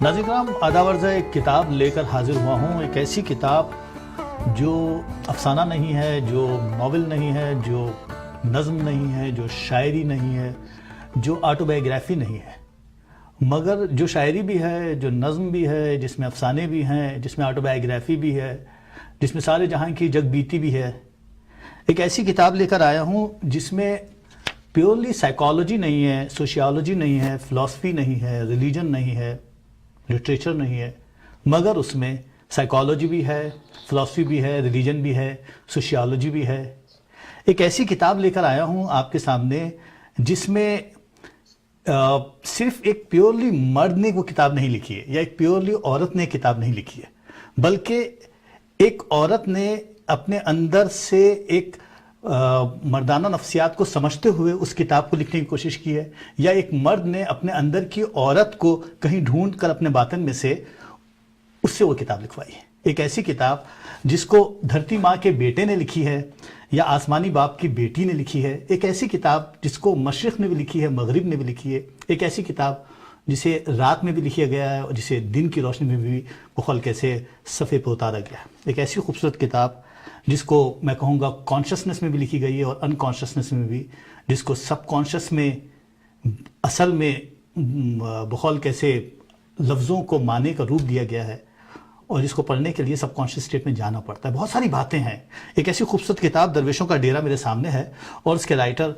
ناظرین کرام، آداب عرض ہے، ایک کتاب لے کر حاضر ہوا ہوں. ایک ایسی کتاب جو افسانہ نہیں ہے، جو ناول نہیں ہے، جو نظم نہیں ہے، جو شاعری نہیں ہے، جو آٹو بایوگرافی نہیں ہے، مگر جو شاعری بھی ہے، جو نظم بھی ہے، جس میں افسانے بھی ہیں، جس میں آٹو بایوگرافی بھی ہے، جس میں سارے جہاں کی جگ بیتی بھی ہے. ایک ایسی کتاب لے کر آیا ہوں جس میں پیورلی سائیکالوجی نہیں ہے، سوشیالوجی نہیں ہے، فلسفی نہیں ہے، ریلیجن نہیں ہے، لٹریچر نہیں ہے، مگر اس میں سائیکالوجی بھی ہے، فلسفی بھی ہے، ریلیجن بھی ہے، سوشیالوجی بھی ہے. ایک ایسی کتاب لے کر آیا ہوں آپ کے سامنے جس میں صرف ایک پیورلی مرد نے وہ کتاب نہیں لکھی ہے، یا ایک پیورلی عورت نے کتاب نہیں لکھی ہے، بلکہ ایک عورت نے اپنے اندر سے ایک مردانہ نفسیات کو سمجھتے ہوئے اس کتاب کو لکھنے کی کوشش کی ہے، یا ایک مرد نے اپنے اندر کی عورت کو کہیں ڈھونڈ کر اپنے باطن میں سے اس سے وہ کتاب لکھوائی ہے. ایک ایسی کتاب جس کو دھرتی ماں کے بیٹے نے لکھی ہے یا آسمانی باپ کی بیٹی نے لکھی ہے. ایک ایسی کتاب جس کو مشرق نے بھی لکھی ہے، مغرب نے بھی لکھی ہے. ایک ایسی کتاب جسے رات میں بھی لکھا گیا ہے اور جسے دن کی روشنی میں بھی بخول کیسے صفحے پہ اتارا گیا ہے. ایک ایسی خوبصورت کتاب جس کو میں کہوں گا کانشسنس میں بھی لکھی گئی ہے اور انکانشسنس میں بھی، جس کو سب کانشس میں اصل میں بخول کیسے لفظوں کو معنی کا روپ دیا گیا ہے، اور جس کو پڑھنے کے لیے سب کانشس اسٹیٹ میں جانا پڑتا ہے. بہت ساری باتیں ہیں. ایک ایسی خوبصورت کتاب درویشوں کا ڈیرا میرے سامنے ہے، اور اس کے رائٹر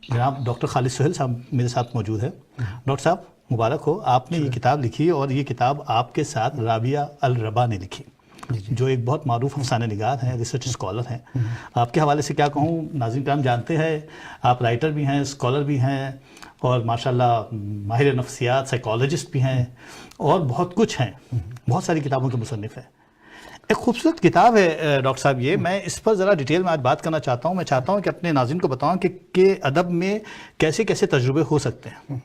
جناب ڈاکٹر خالد سہیل صاحب میرے ساتھ موجود ہے. ڈاکٹر صاحب مبارک ہو، آپ نے یہ کتاب لکھی، اور یہ کتاب آپ کے ساتھ رابعہ الربا نے لکھی، جو ایک بہت معروف افسانہ نگار ہیں، ریسرچ اسکالر ہیں. آپ کے حوالے سے کیا کہوں، ناظرین کرام جانتے ہیں آپ رائٹر بھی ہیں، اسکالر بھی ہیں، اور ماشاءاللہ ماہر نفسیات، سائیکالوجسٹ بھی ہیں، اور بہت کچھ ہیں. بہت ساری کتابوں کے مصنف ہیں. ایک خوبصورت کتاب ہے ڈاکٹر صاحب. یہ میں اس پر ذرا ڈیٹیل میں آج بات کرنا چاہتا ہوں. میں چاہتا ہوں کہ اپنے ناظرین کو بتاؤں کہ ادب میں کیسے کیسے تجربے ہو سکتے ہیں.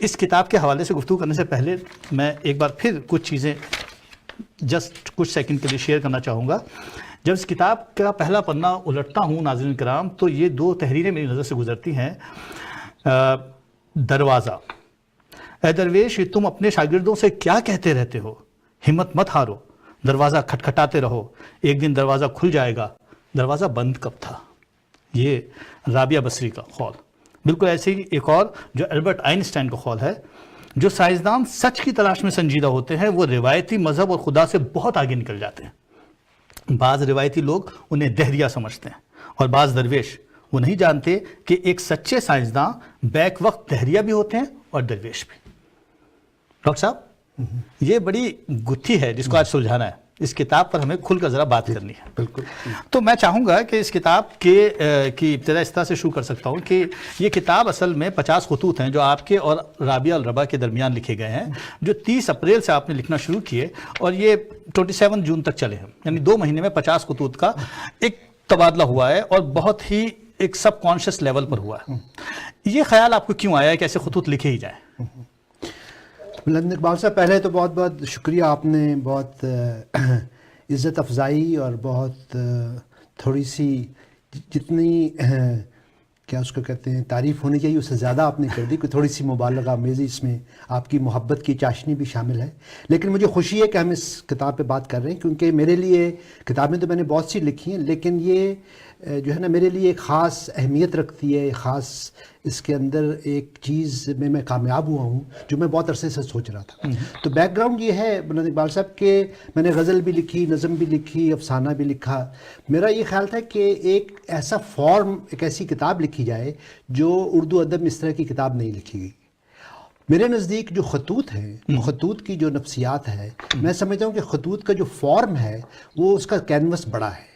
اس کتاب کے حوالے سے گفتگو کرنے سے پہلے میں ایک بار پھر کچھ چیزیں جسٹ کچھ سیکنڈ کے لیے شیئر کرنا چاہوں گا. جب اس کتاب کا پہلا پنہ الٹتا ہوں ناظرین کرام، تو یہ دو تحریریں میری نظر سے گزرتی ہیں. دروازہ: اے درویش، تم اپنے شاگردوں سے کیا کہتے رہتے ہو؟ ہمت مت ہارو، دروازہ کھٹکھٹاتے رہو، ایک دن دروازہ کھل جائے گا. دروازہ بند کب تھا؟ یہ رابعہ بصری کا قول. بالکل ایسے ہی ایک اور جو البرٹ آئنسٹائن کا قول ہے: جو سائنسدان سچ کی تلاش میں سنجیدہ ہوتے ہیں وہ روایتی مذہب اور خدا سے بہت آگے نکل جاتے ہیں. بعض روایتی لوگ انہیں دہریہ سمجھتے ہیں، اور بعض درویش وہ نہیں جانتے کہ ایک سچے سائنسداں بیک وقت دہریہ بھی ہوتے ہیں اور درویش بھی. ڈاکٹر صاحب، یہ بڑی گتھی ہے جس کو آج سلجھانا ہے. اس کتاب پر ہمیں کھل کر ذرا بات کرنی ہے. بالکل. تو میں چاہوں گا کہ اس کتاب کی ابتدا اس طرح سے شروع کر سکتا ہوں کہ یہ کتاب اصل میں 50 خطوط ہیں جو آپ کے اور رابعہ الربا کے درمیان لکھے گئے ہیں، جو 30 اپریل سے آپ نے لکھنا شروع کیے اور یہ 27 جون تک چلے ہیں. یعنی 2 مہینے میں 50 خطوط کا ایک تبادلہ ہوا ہے، اور بہت ہی ایک سب کانشس لیول پر ہوا ہے. یہ خیال آپ کو کیوں آیا کہ ایسے خطوط لکھے ہی جائیں؟ بلند اقبال صاحب، پہلے تو بہت بہت شکریہ. آپ نے بہت عزت افزائی اور بہت تھوڑی سی جتنی کیا اس کو کہتے ہیں تعریف ہونی چاہیے اس سے زیادہ آپ نے کر دی. کہ تھوڑی سی مبالغہ آمیزی اس میں آپ کی محبت کی چاشنی بھی شامل ہے. لیکن مجھے خوشی ہے کہ ہم اس کتاب پہ بات کر رہے ہیں، کیونکہ میرے لیے کتابیں تو میں نے بہت سی لکھی ہیں، لیکن یہ جو ہے نا میرے لیے ایک خاص اہمیت رکھتی ہے. خاص اس کے اندر ایک چیز میں کامیاب ہوا ہوں جو میں بہت عرصے سے سوچ رہا تھا. تو بیک گراؤنڈ یہ ہے بلند اقبال صاحب کہ میں نے غزل بھی لکھی، نظم بھی لکھی، افسانہ بھی لکھا. میرا یہ خیال تھا کہ ایک ایسا فارم، ایک ایسی کتاب لکھی جائے جو اردو ادب میں اس طرح کی کتاب نہیں لکھی گئی. میرے نزدیک جو خطوط ہیں، خطوط کی جو نفسیات ہے، میں سمجھتا ہوں کہ خطوط کا جو فارم ہے وہ اس کا کینوس بڑا ہے.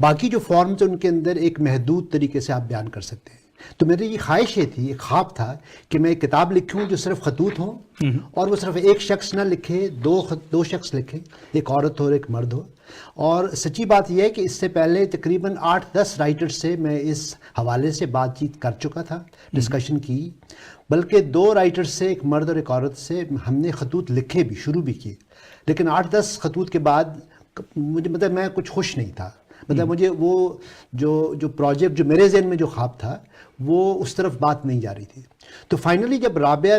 باقی جو فارمز ان کے اندر ایک محدود طریقے سے آپ بیان کر سکتے ہیں. تو میری یہ خواہش یہ تھی، ایک خواب تھا کہ میں ایک کتاب لکھوں جو صرف خطوط ہوں، اور وہ صرف ایک شخص نہ لکھے، دو شخص لکھیں، ایک عورت ہو اور ایک مرد ہو. اور سچی بات یہ ہے کہ اس سے پہلے تقریباً 8-10 رائٹر سے میں اس حوالے سے بات چیت کر چکا تھا، ڈسکشن کی. بلکہ 2 رائٹر سے، ایک مرد اور ایک عورت سے ہم نے خطوط لکھے بھی، شروع بھی کیے. لیکن 8-10 خطوط کے بعد مجھے میں کچھ خوش نہیں تھا. مطلب مجھے وہ جو پروجیکٹ جو میرے ذہن میں جو خواب تھا وہ اس طرف بات نہیں جا رہی تھی. تو فائنلی جب رابعہ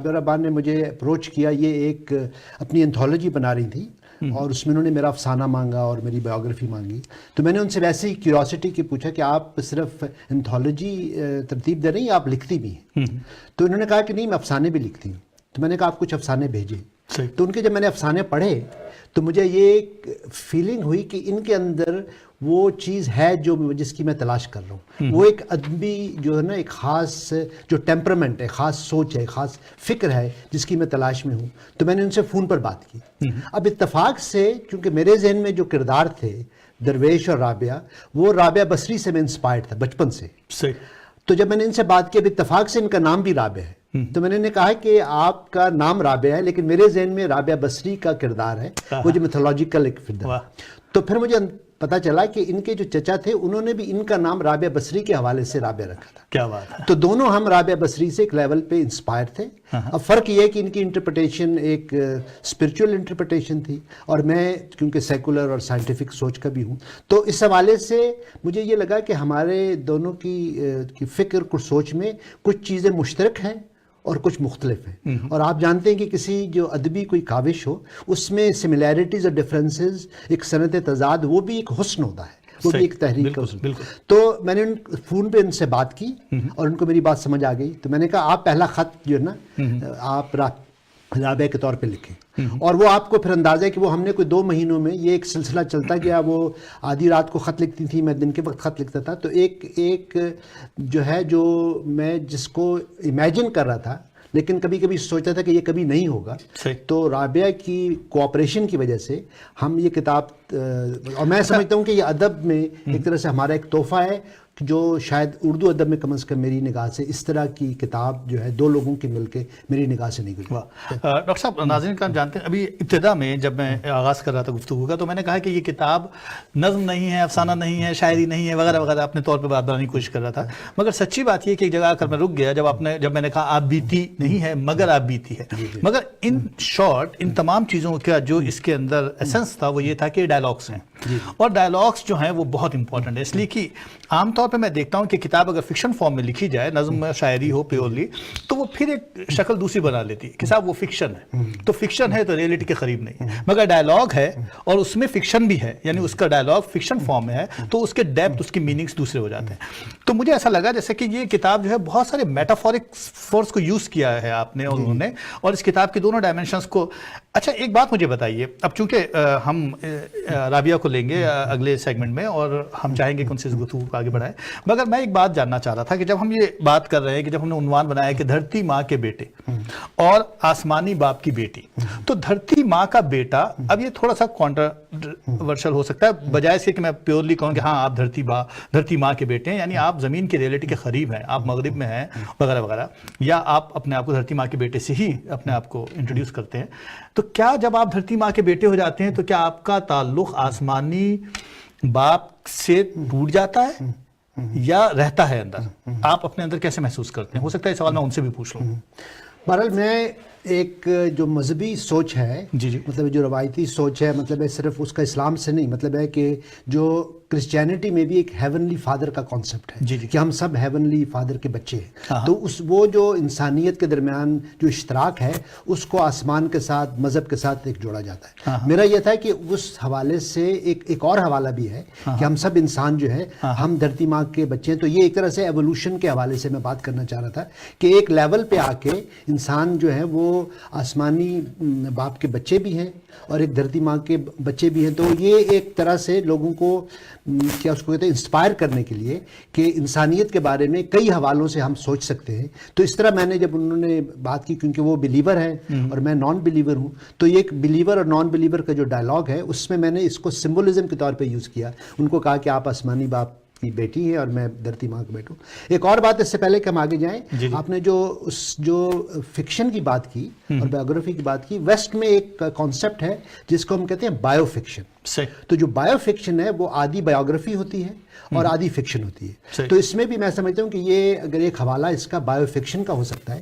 رحمان نے مجھے اپروچ کیا، یہ ایک اپنی انتھولوجی بنا رہی تھی اور اس میں انہوں نے میرا افسانہ مانگا اور میری بایوگرافی مانگی، تو میں نے ان سے ویسے ہی کیوریاسٹی کی پوچھا کہ آپ صرف انتھولوجی ترتیب دے رہی ہیں، آپ لکھتی بھی ہیں؟ تو انہوں نے کہا کہ نہیں، میں افسانے بھی لکھتی ہوں. تو میں نے کہا آپ کچھ افسانے بھیجیں. تو ان کے جب میں نے افسانے پڑھے تو مجھے یہ فیلنگ ہوئی کہ ان کے اندر وہ چیز ہے جس کی میں تلاش کر رہا ہوں. وہ ایک ادبی جو ہے نا، ایک خاص جو ٹیمپرمنٹ ہے، خاص سوچ ہے، خاص فکر ہے جس کی میں تلاش میں ہوں. تو میں نے ان سے فون پر بات کی. اب اتفاق سے کیونکہ میرے ذہن میں جو کردار تھے درویش اور رابعہ، وہ رابعہ بصری سے میں انسپائرڈ تھا بچپن سے. تو جب میں نے ان سے بات کی، اب اتفاق سے ان کا نام بھی رابعہ ہے، تو میں نے کہا کہ آپ کا نام رابعہ ہے لیکن میرے ذہن میں رابعہ بصری کا کردار ہے، وہ جو میتھولوجیکل ایک کردار. تو پھر مجھے پتا چلا کہ ان کے جو چچا تھے انہوں نے بھی ان کا نام رابعہ بصری کے حوالے سے رابعہ رکھا تھا. کیا بات ہے. تو دونوں ہم رابعہ بصری سے ایک لیول پہ انسپائر تھے. اب فرق یہ ہے کہ ان کی انٹرپریٹیشن ایک اسپرچول انٹرپریٹیشن تھی اور میں کیونکہ سیکولر اور سائنٹیفک سوچ کا بھی ہوں، تو اس حوالے سے مجھے یہ لگا کہ ہمارے دونوں کی فکر کو سوچ میں کچھ چیزیں مشترک ہیں اور کچھ مختلف ہیں. اور آپ جانتے ہیں کہ کسی جو ادبی کوئی کاوش ہو اس میں سملیرٹیز اور ڈفرینسز، ایک صنعت تضاد، وہ بھی ایک حسن ہوتا ہے، وہ بھی ایک تحریک کا حسن. تو میں نے فون پہ ان سے بات کی اور ان کو میری بات سمجھ آ گئی. تو میں نے کہا آپ پہلا خط جو ہے نا آپ رابعہ کے طور پہ لکھیں. اور وہ آپ کو پھر اندازہ ہے کہ وہ ہم نے کوئی 2 مہینوں میں یہ ایک سلسلہ چلتا گیا. وہ آدھی رات کو خط لکھتی تھی، میں دن کے وقت خط لکھتا تھا. تو ایک جو ہے جو میں جس کو امیجن کر رہا تھا لیکن کبھی کبھی سوچتا تھا کہ یہ کبھی نہیں ہوگا، تو رابعہ کی کوآپریشن کی وجہ سے ہم یہ کتاب، اور میں سمجھتا ہوں کہ یہ ادب میں ایک طرح سے ہمارا ایک تحفہ ہے جو شاید اردو ادب میں کم از کم میری نگاہ سے اس طرح کی کتاب جو ہے 2 لوگوں کی مل کے میری نگاہ سے نہیں گزری. ڈاکٹر صاحب، ناظرین کا جانتے ہیں ابھی ابتدا میں جب میں آغاز کر رہا تھا گفتگو کا تو میں نے کہا کہ یہ کتاب نظم نہیں ہے، افسانہ نہیں ہے، شاعری نہیں ہے، وغیرہ وغیرہ اپنے طور پہ بات بنانے کی کوشش کر رہا تھا. مگر سچی بات یہ کہ ایک جگہ آ کر میں رک گیا جب میں نے کہا آپ بیتی نہیں ہے مگر آپ بیتی ہے. مگر ان شارٹ ان تمام چیزوں کا جو اس کے اندر ایسنس تھا وہ یہ تھا کہ ڈائلاگس ہیں، اور ڈائلاگس جو ہیں وہ بہت امپورٹنٹ ہے. اس لیے کہ عام طور پہ میں دیکھتا ہوں کہ کتاب اگر فکشن فارم میں لکھی جائے، نظم شاعری ہو پیورلی، تو وہ پھر ایک شکل دوسری بنا لیتی ہے کہ صاحب وہ فکشن ہے. تو فکشن ہے تو ریئلٹی کے قریب نہیں. مگر ڈائلاگ ہے اور اس میں فکشن بھی ہے، یعنی اس کا ڈائلاگ فکشن فارم میں ہے تو اس کے ڈیپتھ، اس کی میننگز دوسرے ہو جاتے ہیں. تو مجھے ایسا لگا جیسے کہ یہ کتاب جو ہے بہت سارے میٹافورک فورس کو یوز کیا ہے آپ نے اور انہوں نے، اور اس کتاب کی دونوں ڈائمینشنز کو. اچھا ایک بات مجھے بتائیے، اب چونکہ ہم رابعہ کو لیں گے اگلے سیگمنٹ میں اور ہم چاہیں گے کہ ان سے اس گفتگو کو آگے بڑھائیں، مگر میں ایک بات جاننا چاہ رہا تھا کہ جب ہم یہ بات کر رہے ہیں کہ جب ہم نے عنوان بنایا کہ دھرتی ماں کے بیٹے اور آسمانی باپ کی بیٹی، تو دھرتی ماں کا بیٹا، اب یہ تھوڑا سا کانٹروورشل ہو سکتا ہے، بجائے اس کے کہ میں پیورلی کہوں کہ ہاں آپ دھرتی ماں کے بیٹے ہیں، یعنی آپ زمین کی ریئلٹی کے قریب ہیں، آپ مغرب میں ہیں وغیرہ وغیرہ، یا آپ اپنے آپ کو دھرتی ماں کے بیٹے سے ہی اپنے آپ کو انٹروڈیوس کرتے ہیں. تو کیا جب آپ دھرتی ماں کے بیٹے ہو جاتے ہیں تو کیا آپ کا تعلق آسمانی باپ سے ٹوٹ جاتا ہے یا رہتا ہے اندر؟ آپ اپنے اندر کیسے محسوس کرتے ہیں؟ ہو سکتا ہے یہ سوال میں ان سے بھی پوچھ لوں. بہرحال میں ایک جو مذہبی سوچ ہے، مطلب جو روایتی سوچ ہے، مطلب ہے صرف اس کا اسلام سے نہیں، مطلب ہے کہ جو کرسچینٹی میں بھی ایک ہیونلی فادر کا کانسیپٹ ہے کہ ہم سب ہیونلی فادر کے بچے ہیں. تو وہ جو انسانیت کے درمیان جو اشتراک ہے اس کو آسمان کے ساتھ، مذہب کے ساتھ ایک جوڑا جاتا ہے. میرا یہ تھا کہ اس حوالے سے ایک اور حوالہ بھی ہے کہ ہم سب انسان جو ہے ہم دھرتی ماں کے بچے ہیں. تو یہ ایک طرح سے ایوولوشن کے حوالے سے میں بات کرنا چاہ رہا تھا کہ ایک لیول پہ آ کے انسان جو ہے وہ آسمانی باپ کے بچے بھی ہیں اور ایک دھرتی ماں کے بچے بھی ہیں. تو یہ ایک طرح سے لوگوں کو کیا اس کو کہتے ہیں انسپائر کرنے کے لیے کہ انسانیت کے بارے میں کئی حوالوں سے ہم سوچ سکتے ہیں. تو اس طرح میں نے جب انہوں نے بات کی، کیونکہ وہ بلیور ہیں اور میں نان بلیور ہوں، تو یہ ایک بلیور اور نان بلیور کا جو ڈائلاگ ہے اس میں نے اس کو سمبولزم کے طور پہ یوز کیا. ان کو کہا کہ آپ آسمانی باپ کی بیٹی ہے اور میں دھرتی ماں کا بیٹا ہوں. ایک اور بات اس سے پہلے کہ ہم آگے جائیں، آپ نے جو فکشن کی بات کی اور بایوگرافی کی بات کی، ویسٹ میں ایک کانسیپٹ ہے جس کو ہم کہتے ہیں بایو فکشن. تو جو بایو فکشن ہے وہ آدھی بایوگرافی ہوتی ہے اور آدھی فکشن ہوتی ہے. تو اس میں بھی میں سمجھتا ہوں کہ یہ اگر ایک حوالہ اس کا بایو فکشن کا ہو سکتا ہے.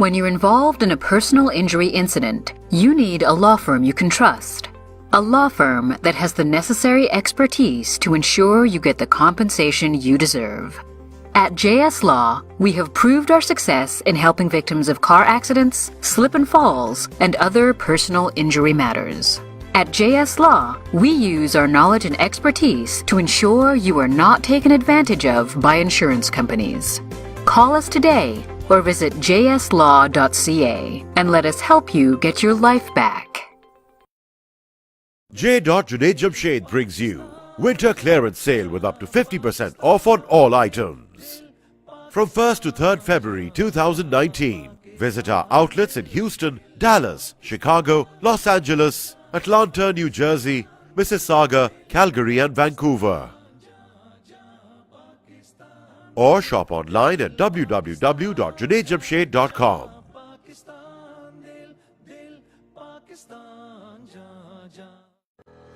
When you're involved in a personal injury incident, you need a law firm you can trust. A law firm that has the necessary expertise to ensure you get the compensation you deserve. At JS Law, we have proved our success in helping victims of car accidents, slip and falls, and other personal injury matters. At JS Law, we use our knowledge and expertise to ensure you are not taken advantage of by insurance companies. Call us today or visit jslaw.ca and let us help you get your life back. J. Junaid Jamshed brings you Winter Clearance Sale with up to 50% off on all items. From 1st to 3rd February 2019, visit our outlets in Houston, Dallas, Chicago, Los Angeles, Atlanta, New Jersey, Mississauga, Calgary and Vancouver. Or shop online at www.junaidjamshed.com.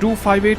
258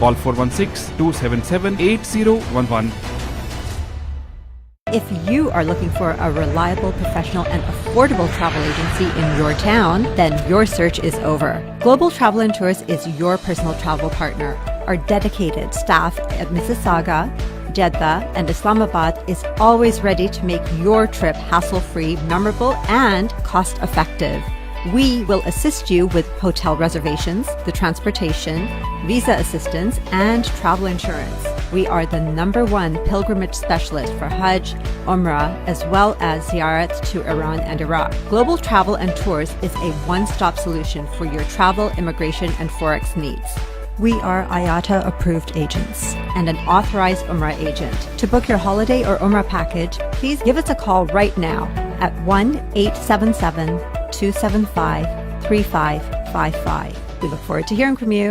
Call 416-277-8011. If you are looking for a reliable, professional, and affordable travel agency in your town, then your search is over. Global Travel and Tours is your personal travel partner. Our dedicated staff at Mississauga, Jeddah, and Islamabad is always ready to make your trip hassle-free, memorable, and cost-effective. We will assist you with hotel reservations, the transportation, visa assistance, and travel insurance. We are the #1 pilgrimage specialist for Hajj, Umrah, as well as ziyarat to Iran and Iraq. Global Travel and Tours is a one-stop solution for your travel, immigration, and Forex needs. We are IATA approved agents and an authorized Umrah agent. To book your holiday or Umrah package, please give us a call right now at 1-877-275-3555. We look forward to hearing from you.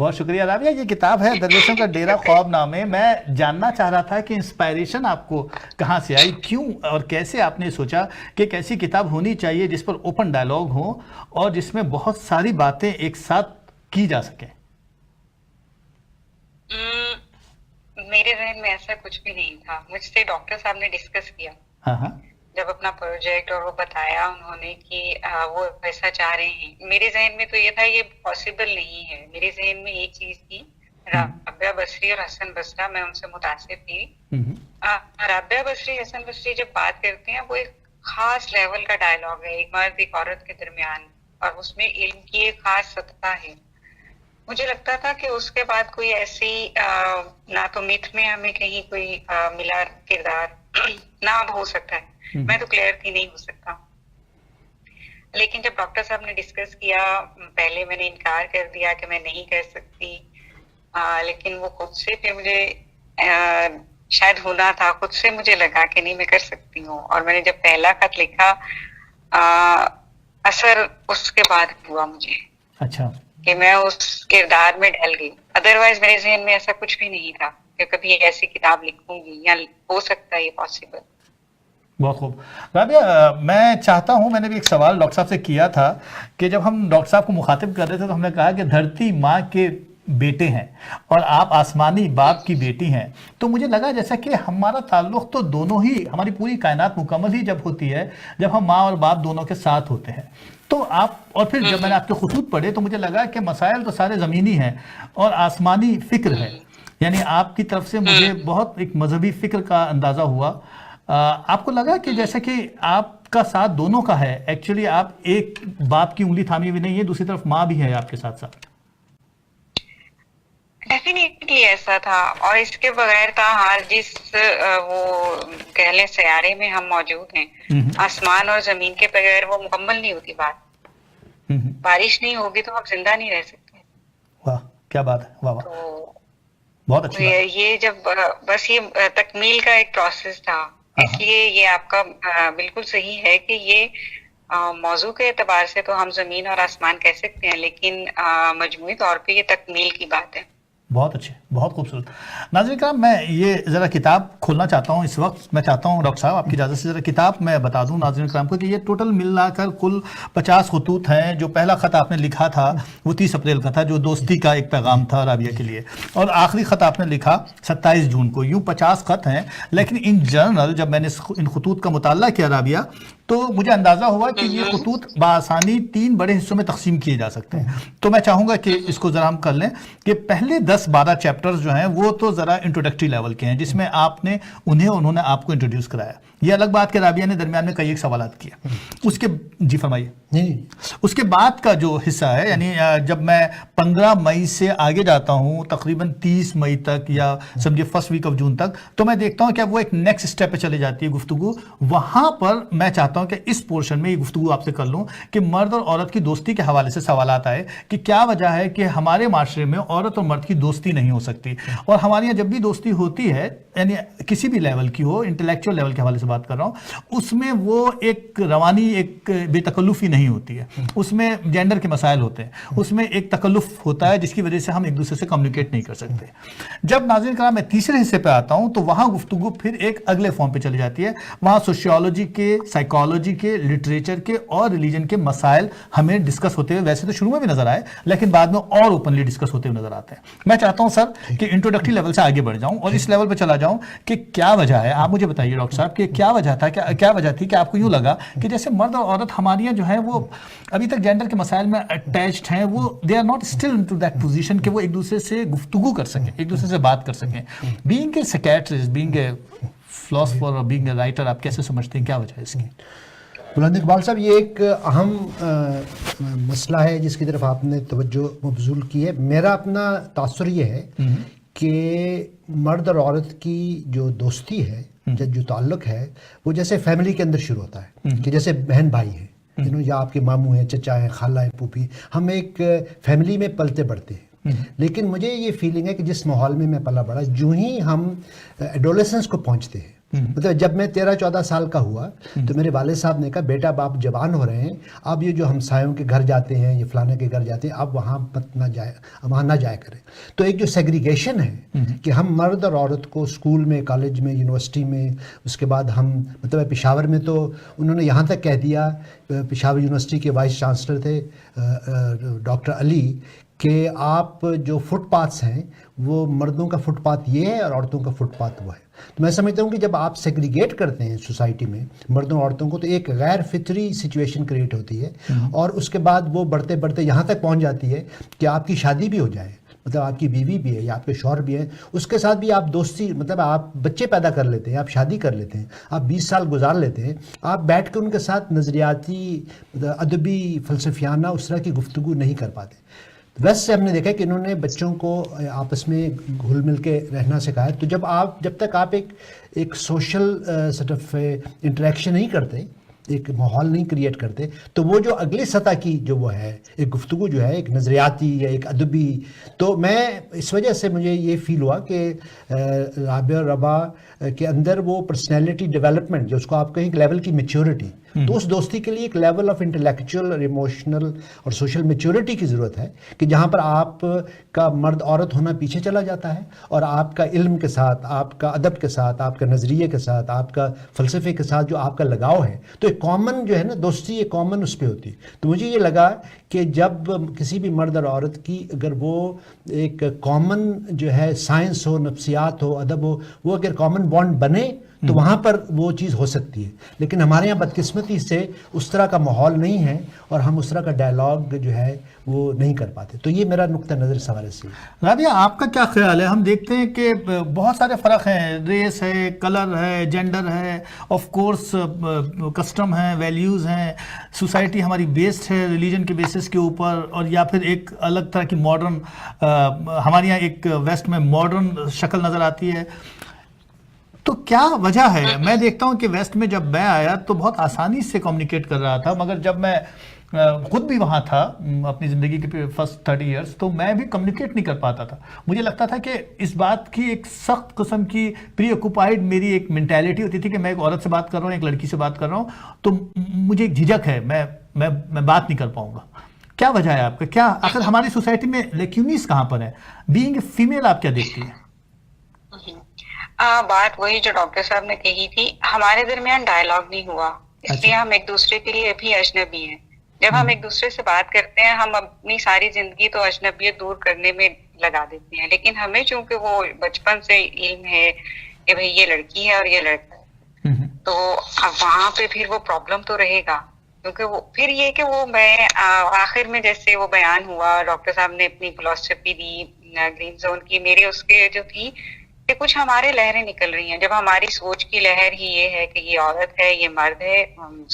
بہت شکریہ رابعہ. یہ کتاب ہے درویشوں کا ڈیرا خواب نامے. میں جاننا چاہ رہا تھا کہ انسپائریشن آپ کو کہاں سے آئی, کیوں اور کیسے آپ نے سوچا کہ ایک ایسی کتاب ہونی چاہیے جس پر اوپن ڈائلاگ ہو اور جس میں بہت ساری باتیں ایک ساتھ کی جا سکیں. میرے ذہن میں ایسا کچھ بھی نہیں تھا. مجھ سے ڈاکٹر صاحب نے ڈسکس کیا جب اپنا پروجیکٹ, اور وہ بتایا انہوں نے کہ وہ ایسا چاہ رہے ہیں. میرے ذہن میں تو یہ تھا یہ پاسبل نہیں ہے. میرے ذہن میں ایک چیز تھی, رابعہ بصری اور حسن بصرہ, میں ان سے متاثر تھی. رابعہ بصری, حسن بصری جب بات کرتے ہیں وہ ایک خاص لیول کا ڈائلاگ ہے, ایک مرد ایک عورت کے درمیان, اور اس میں علم کی ایک خاص سطح ہے. مجھے لگتا تھا کہ اس کے بعد کوئی ایسی نہ تو میتھ میں ہمیں کہیں کوئی ملا کردار نہ اب ہو سکتا ہے. میں تو کلیئر تھی نہیں ہو سکتا. لیکن جب ڈاکٹر صاحب نے ڈسکس کیا, پہلے میں نے انکار کر دیا کہ میں نہیں کر سکتی, لیکن وہ خود سے پھر مجھے شاید ہونا تھا, خود سے مجھے لگا کہ نہیں میں کر سکتی ہوں. اور میں نے جب پہلا خط لکھا, اثر اس کے بعد ہوا مجھے. اچھا. کہ میں اس کردار میں ڈھل گئی. ادروائز میرے ذہن میں ایسا کچھ بھی نہیں تھا کہ کبھی ایسی کتاب لکھوں گی یا ہو سکتا ہے یہ پاسبل. بہت خوب. رابعہ, میں چاہتا ہوں, میں نے بھی ایک سوال ڈاکٹر صاحب سے کیا تھا کہ جب ہم ڈاکٹر صاحب کو مخاطب کر رہے تھے تو ہم نے کہا کہ دھرتی ماں کے بیٹے ہیں اور آپ آسمانی باپ کی بیٹی ہیں, تو مجھے لگا جیسا کہ ہمارا تعلق تو دونوں ہی, ہماری پوری کائنات مکمل ہی جب ہوتی ہے جب ہم ماں اور باپ دونوں کے ساتھ ہوتے ہیں. تو آپ, اور پھر جب میں نے آپ کے خطوط پڑھے تو مجھے لگا کہ مسائل تو سارے زمینی ہیں اور آسمانی فکر ہے. یعنی آپ کی طرف سے مجھے بہت ایک مذہبی فکر کا اندازہ ہوا. آپ کو لگا کہ جیسا کہ آپ کا ساتھ دونوں کا ہے, ایکچولی آپ ایک باپ کی انگلی تھامی ہوئی نہیں ہے, دوسری طرف ماں بھی ہے آپ کے ساتھ ساتھ. ڈیفینیٹلی ایسا تھا. اور اس کے بغیر تاحال جس وہ کہہ لیں سیارے میں ہم موجود ہیں, آسمان اور زمین کے بغیر وہ مکمل نہیں ہوتی بات. بارش نہیں ہوگی تو ہم زندہ نہیں رہ سکتے. واہ کیا بات ہے, واہ واہ, بہت اچھی بات. یہ جب بس یہ تکمیل کا ایک پروسیس تھا, اس لیے یہ آپ کا بالکل صحیح ہے کہ یہ موضوع کے اعتبار سے تو ہم زمین اور آسمان کہہ سکتے ہیں, لیکن مجموعی طور پہ یہ تکمیل کی بات ہے. بہت اچھے, بہت خوبصورت. ناظرین کرام, میں یہ ذرا کتاب کھولنا چاہتا ہوں اس وقت. میں چاہتا ہوں ڈاکٹر صاحب آپ کی اجازت سے ذرا کتاب میں بتا دوں ناظرین کرام کو کہ یہ ٹوٹل ملا کر کل 50 خطوط ہیں. جو پہلا خط آپ نے لکھا تھا وہ 30 اپریل کا تھا, جو دوستی کا ایک پیغام تھا رابعہ کے لیے, اور آخری خط آپ نے لکھا 27 جون کو. یوں 50 خط ہیں, لیکن ان جنرل جب میں نے ان خطوط کا مطالعہ کیا رابعہ, تو مجھے اندازہ ہوا کہ یہ خطوط بآسانی 3 بڑے حصوں میں تقسیم کیے جا سکتے ہیں. تو میں چاہوں گا کہ اس کو ذرا ہم کر لیں کہ پہلے 10-12 چیپٹرز جو ہیں وہ تو ذرا انٹروڈکٹری لیول کے ہیں, جس میں آپ نے انہوں نے آپ کو انٹروڈیوس کرایا. یہ الگ بات کہ رابعہ نے درمیان میں کئی ایک سوالات کیا. اس کے جی فرمائیے. اس کے بعد کا جو حصہ ہے, یعنی جب میں 15 مئی سے آگے جاتا ہوں تقریباً 30 مئی تک یا سمجھے فرسٹ ویک آف جون تک, تو میں دیکھتا ہوں کہ وہ ایک نیکسٹ اسٹیپ پہ چلے جاتی ہے گفتگو. وہاں پر میں چاہتا ہوں کہ اس پورشن میں یہ گفتگو آپ سے کر لوں کہ مرد اور عورت کی دوستی کے حوالے سے سوالات آئے کہ کیا وجہ ہے کہ ہمارے معاشرے میں عورت اور مرد کی دوستی نہیں ہو سکتی, اور ہمارے یہاں جب بھی دوستی ہوتی ہے, یعنی کسی بھی لیول کی ہو, انٹلیکچوئل لیول کے حوالے سے بات کر رہا ہوں, اس میں وہ ایک روانی, ایک بے تکلفی نہیں ہوتی ہے. اس میں جینڈر کے مسائل ہوتے ہیں, اس میں ایک تکلف ہوتا ہے جس کی وجہ سے ہم ایک دوسرے سے کمیونیکیٹ نہیں کر سکتے. جب ناظرین کرام میں تیسرے حصے پہ آتا ہوں تو وہاں گفتگو پھر ایک اگلے فارم پہ چلی جاتی ہے. وہاں سوشیولوجی کے, سائیکالوجی کے, لٹریچر کے اور ریلیجن کے مسائل ہمیں ڈسکس ہوتے ہوئے ویسے تو شروع میں بھی نظر آئے, لیکن بعد میں اور اوپنلی ڈسکس ہوتے ہوئے نظر آتے ہیں. میں چاہتا ہوں سر کہ انٹروڈکٹری لیول سے آگے بڑھ جاؤں اور اس لیول پہ چلا جاؤں کہ کیا وجہ ہے. آپ مجھے بتائیے ڈاکٹر صاحب کہ کیا وجہ تھا, کیا وجہ تھی کہ آپ کو یوں لگا کہ جیسے مرد اور عورت ہمارے یہاں جو ہے وہ ابھی تک جینڈر کے مسائل میں اٹیچڈ ہیں, وہ they are not still in to that position کہ وہ ایک دوسرے سے گفتگو کر سکیں, ایک دوسرے سے بات کر سکیں. Being a psychiatrist, being a philosopher اور بینگ اے رائٹر, آپ کیسے سمجھتے ہیں کیا وجہ ہے اس کی؟ بلند اقبال صاحب, یہ ایک اہم مسئلہ ہے جس کی طرف آپ نے توجہ مبذول کی ہے. میرا اپنا تاثر یہ ہے کہ مرد اور عورت کی جو دوستی ہے, جو تعلق ہے, وہ جیسے فیملی کے اندر شروع ہوتا ہے کہ جیسے بہن بھائی ہیں, یا آپ کے ماموں ہیں, چچا ہیں, خالہ ہیں, پھوپھی, ہم ایک فیملی میں پلتے بڑھتے ہیں. لیکن مجھے یہ فیلنگ ہے کہ جس ماحول میں میں پلا بڑھا, جو ہی ہم ایڈولیسنس کو پہنچتے ہیں مطلب جب میں 13-14 سال کا ہوا تو میرے والد صاحب نے کہا بیٹا اب آپ جوان ہو رہے ہیں، اب یہ جو ہمسایوں کے گھر جاتے ہیں یا فلانے کے گھر جاتے ہیں اب وہاں نہ جایا کریں. تو ایک جو سیگریگیشن ہے کہ ہم مرد اور عورت کو اسکول میں، کالج میں، یونیورسٹی میں، اس کے بعد ہم مطلب پشاور میں تو انہوں نے یہاں تک کہہ دیا، پشاور یونیورسٹی کے وائس چانسلر تھے ڈاکٹر علی، کہ آپ جو فٹ پاتھس ہیں وہ مردوں کا فٹ پاتھ یہ ہے اور عورتوں کا فٹ پاتھ وہ ہے. تو میں سمجھتا ہوں کہ جب آپ سیگریگیٹ کرتے ہیں سوسائٹی میں مردوں اور عورتوں کو تو ایک غیر فطری سچویشن کریٹ ہوتی ہے، اور اس کے بعد وہ بڑھتے بڑھتے یہاں تک پہنچ جاتی ہے کہ آپ کی شادی بھی ہو جائے، مطلب آپ کی بیوی بھی ہے یا آپ کے شوہر بھی ہیں، اس کے ساتھ بھی آپ دوستی، مطلب آپ بچے پیدا کر لیتے ہیں، آپ شادی کر لیتے ہیں، آپ 20 سال گزار لیتے ہیں، آپ بیٹھ کے ان کے ساتھ نظریاتی، ادبی، فلسفیانہ اس طرح کی گفتگو نہیں کر پاتے. ویسٹ سے ہم نے دیکھا کہ انہوں نے بچوں کو آپس میں گھل مل کے رہنا سکھایا. تو جب تک آپ ایک سوشل سیٹ آف انٹریکشن نہیں کرتے، ایک ماحول نہیں کریٹ کرتے، تو وہ جو اگلی سطح کی جو وہ ہے ایک گفتگو جو ہے ایک نظریاتی یا ایک ادبی، تو میں اس وجہ سے مجھے یہ فیل ہوا کہ رابعہ اور ربا کے اندر وہ پرسنالٹی ڈیولپمنٹ جو اس کو آپ کہیں ایک لیول کی میچورٹی، تو اس دوستی کے لیے ایک لیول آف انٹلیکچوئل اور ایموشنل اور سوشل میچورٹی کی ضرورت ہے کہ جہاں پر آپ کا مرد عورت ہونا پیچھے چلا جاتا ہے اور آپ کا علم کے ساتھ، آپ کا ادب کے ساتھ، آپ کا نظریے کے ساتھ، آپ کا فلسفے کے ساتھ جو آپ کا لگاؤ ہے، تو ایک کامن جو ہے نا دوستی ایک کامن اس پہ ہوتی. تو مجھے یہ لگا کہ جب کسی بھی مرد اور عورت کی اگر وہ ایک کامن جو ہے سائنس ہو، نفسیات ہو، ادب ہو، وہ اگر کامن بانڈ بنے تو وہاں پر وہ چیز ہو سکتی ہے. لیکن ہمارے یہاں بدقسمتی سے اس طرح کا ماحول نہیں ہے اور ہم اس طرح کا ڈائلاگ جو ہے وہ نہیں کر پاتے. تو یہ میرا نقطہ نظر اس حوالے سے. رابعہ آپ کا کیا خیال ہے؟ ہم دیکھتے ہیں کہ بہت سارے فرق ہیں، ریس ہے، کلر ہے، جینڈر ہے، آف کورس کسٹم ہیں، ویلیوز ہیں، سوسائٹی ہماری بیسڈ ہے ریلیجن کے بیسس کے اوپر، اور یا پھر ایک الگ طرح کی ماڈرن، ہمارے یہاں ایک ویسٹ میں ماڈرن شکل نظر آتی ہے. تو کیا وجہ ہے؟ میں دیکھتا ہوں کہ ویسٹ میں جب میں آیا تو بہت آسانی سے کمیونیکیٹ کر رہا تھا، مگر جب میں خود بھی وہاں تھا اپنی زندگی کے فرسٹ 30 ایئرس، تو میں بھی کمیونیکیٹ نہیں کر پاتا تھا. مجھے لگتا تھا کہ اس بات کی ایک سخت قسم کی پری آکوپائڈ میری ایک مینٹیلٹی ہوتی تھی کہ میں ایک عورت سے بات کر رہا ہوں، ایک لڑکی سے بات کر رہا ہوں، تو مجھے ایک جھجک ہے، میں بات نہیں کر پاؤں گا. کیا وجہ ہے آپ کا؟ کیا آخر ہماری سوسائٹی میں لیکیونیز کہاں پر ہے؟ بینگ اے فیمیل آپ کیا دیکھتی ہیں؟ بات وہی جو ڈاکٹر صاحب نے کہی تھی، ہمارے درمیان ڈائلاگ نہیں ہوا، اس لیے ہم ایک دوسرے کے لیے ابھی اجنبی ہیں. جب ہم ایک دوسرے سے بات کرتے ہیں ہم اپنی ساری زندگی تو اجنبیت دور کرنے میں لگا دیتے ہیں، لیکن ہمیں چونکہ وہ بچپن سے علم ہے کہ بھئی یہ لڑکی ہے اور یہ لڑکا ہے، تو اب وہاں پہ پھر وہ پرابلم تو رہے گا. کیونکہ وہ پھر یہ کہ وہ میں آخر میں جیسے وہ بیان ہوا، ڈاکٹر صاحب نے اپنی فلسفی دی گرین زون کی، میرے اس کے جو تھی کہ کچھ ہمارے لہریں نکل رہی ہیں. جب ہماری سوچ کی لہر ہی یہ ہے کہ یہ عورت ہے، یہ مرد ہے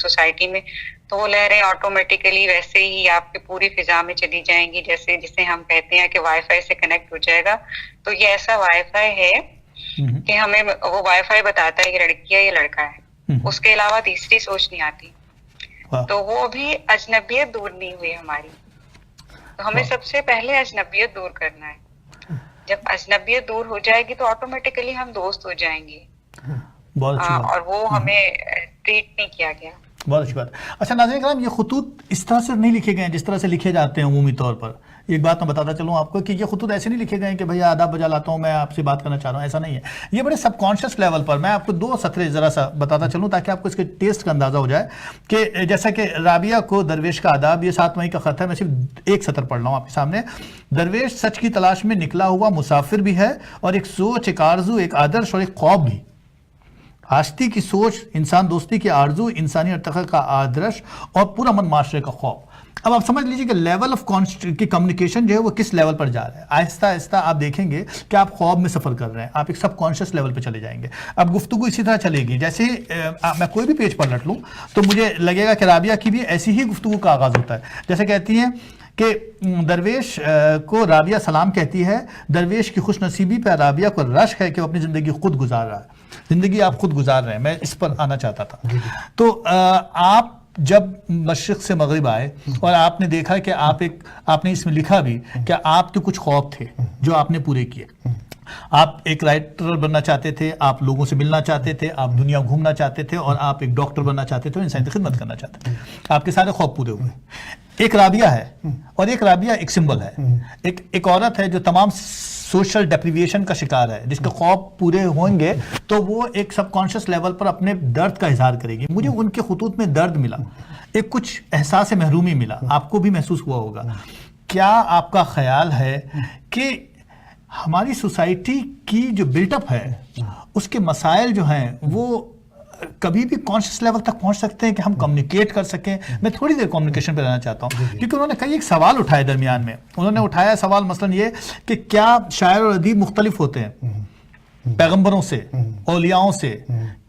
سوسائٹی میں، تو وہ لہریں آٹومیٹیکلی ویسے ہی آپ کی پوری فضا میں چلی جائیں گی، جیسے جسے ہم کہتے ہیں کہ وائی فائی سے کنیکٹ ہو جائے گا. تو یہ ایسا وائی فائی ہے کہ ہمیں وہ وائی فائی بتاتا ہے یہ لڑکی ہے یہ لڑکا ہے، اس کے علاوہ تیسری سوچ نہیں آتی. تو وہ بھی اجنبیت دور نہیں ہوئی ہماری. تو ہمیں سب سے پہلے اجنبیت دور کرنا ہے. جب اجنبیت دور ہو جائے گی تو آٹومیٹیکلی ہم دوست ہو جائیں گے. اور وہ ہمیں ٹریٹ نہیں کیا گیا. بہت اچھی بات. اچھا ناظرین کرام، یہ خطوط اس طرح سے نہیں لکھے گئے ہیں جس طرح سے لکھے جاتے ہیں عمومی طور پر. ایک بات میں بتاتا چلوں آپ کو کہ یہ خطوط ایسے نہیں لکھے گئے ہیں کہ بھئی آداب بجا لاتا ہوں میں آپ سے بات کرنا چاہ رہا ہوں، ایسا نہیں ہے. یہ بڑے سب کانشیس لیول پر میں آپ کو 2 سطریں ذرا سا بتاتا چلوں تاکہ آپ کو اس کے ٹیسٹ کا اندازہ ہو جائے. کہ جیسا کہ رابعہ کو درویش کا آداب، یہ 7 مئی کا خط ہے، میں صرف ایک سطر پڑھ رہا ہوں آپ کے سامنے. درویش سچ کی تلاش میں نکلا ہوا مسافر بھی ہے، اور ایک سوچ، ایک آرزو، ایک آدرش اور ایک خواب بھی. آشتی کی سوچ، انسان دوستی کی آرزو، انسانی ارتقاء کا آدرش اور پورا من معاشرے کا خواب. اب آپ سمجھ لیجئے کہ لیول آف کی کمیونیکیشن جو ہے وہ کس لیول پر جا رہا ہے. آہستہ آہستہ آپ دیکھیں گے کہ آپ خواب میں سفر کر رہے ہیں، آپ ایک سب کانشیس لیول پہ چلے جائیں گے. اب گفتگو اسی طرح چلے گی جیسے میں کوئی بھی پیج پر لٹ لوں تو مجھے لگے گا کہ رابعہ کی بھی ایسی ہی گفتگو کا آغاز ہوتا ہے. جیسے کہتی ہیں کہ درویش کو رابعہ سلام کہتی ہے، درویش کی خوش نصیبی پہ رابعہ کو رشک ہے کہ وہ اپنی زندگی خود گزار رہا ہے. زندگی آپ خود گزار رہے ہیں، میں اس پر آنا چاہتا تھا. تو آپ جب مشرق سے مغرب آئے اور آپ نے دیکھا کہ آپ نے اس میں لکھا بھی کہ آپ کے کچھ خواب تھے جو آپ نے پورے کیے. آپ ایک رائٹر بننا چاہتے تھے, آپ لوگوں سے ملنا چاہتے تھے, آپ دنیا گھومنا چاہتے تھے, اور آپ ایک ڈاکٹر بننا چاہتے تھے, انسانی خدمت کرنا چاہتے تھے. آپ کے سارے خواب پورے ہوئے. ایک رابعہ ہے, اور ایک رابعہ ایک سمبل ہے. ایک عورت ہے جو تمام سوشل ڈیپریویشن کا شکار ہے, جس کے خواب پورے ہوں گے تو وہ ایک سب کانشیس لیول پر اپنے درد کا اظہار کرے گی. مجھے ان کے خطوط میں درد ملا, ایک کچھ احساس محرومی ملا, آپ کو بھی محسوس ہوا ہوگا. کیا آپ کا خیال ہے کہ ہماری سوسائٹی کی جو بلٹ اپ ہے اس کے مسائل جو ہیں وہ کبھی بھی کانشیس لیول تک پہنچ سکتے ہیں کہ ہم کمیونیکیٹ کر سکیں؟ میں تھوڑی دیر کمیونیکیشن پہ رہنا چاہتا ہوں, کیونکہ انہوں نے کئی ایک سوال اٹھائے درمیان میں. انہوں نے اٹھایا سوال مثلا یہ کہ کیا شاعر اور ادیب مختلف ہوتے ہیں پیغمبروں سے, اولیاؤں سے؟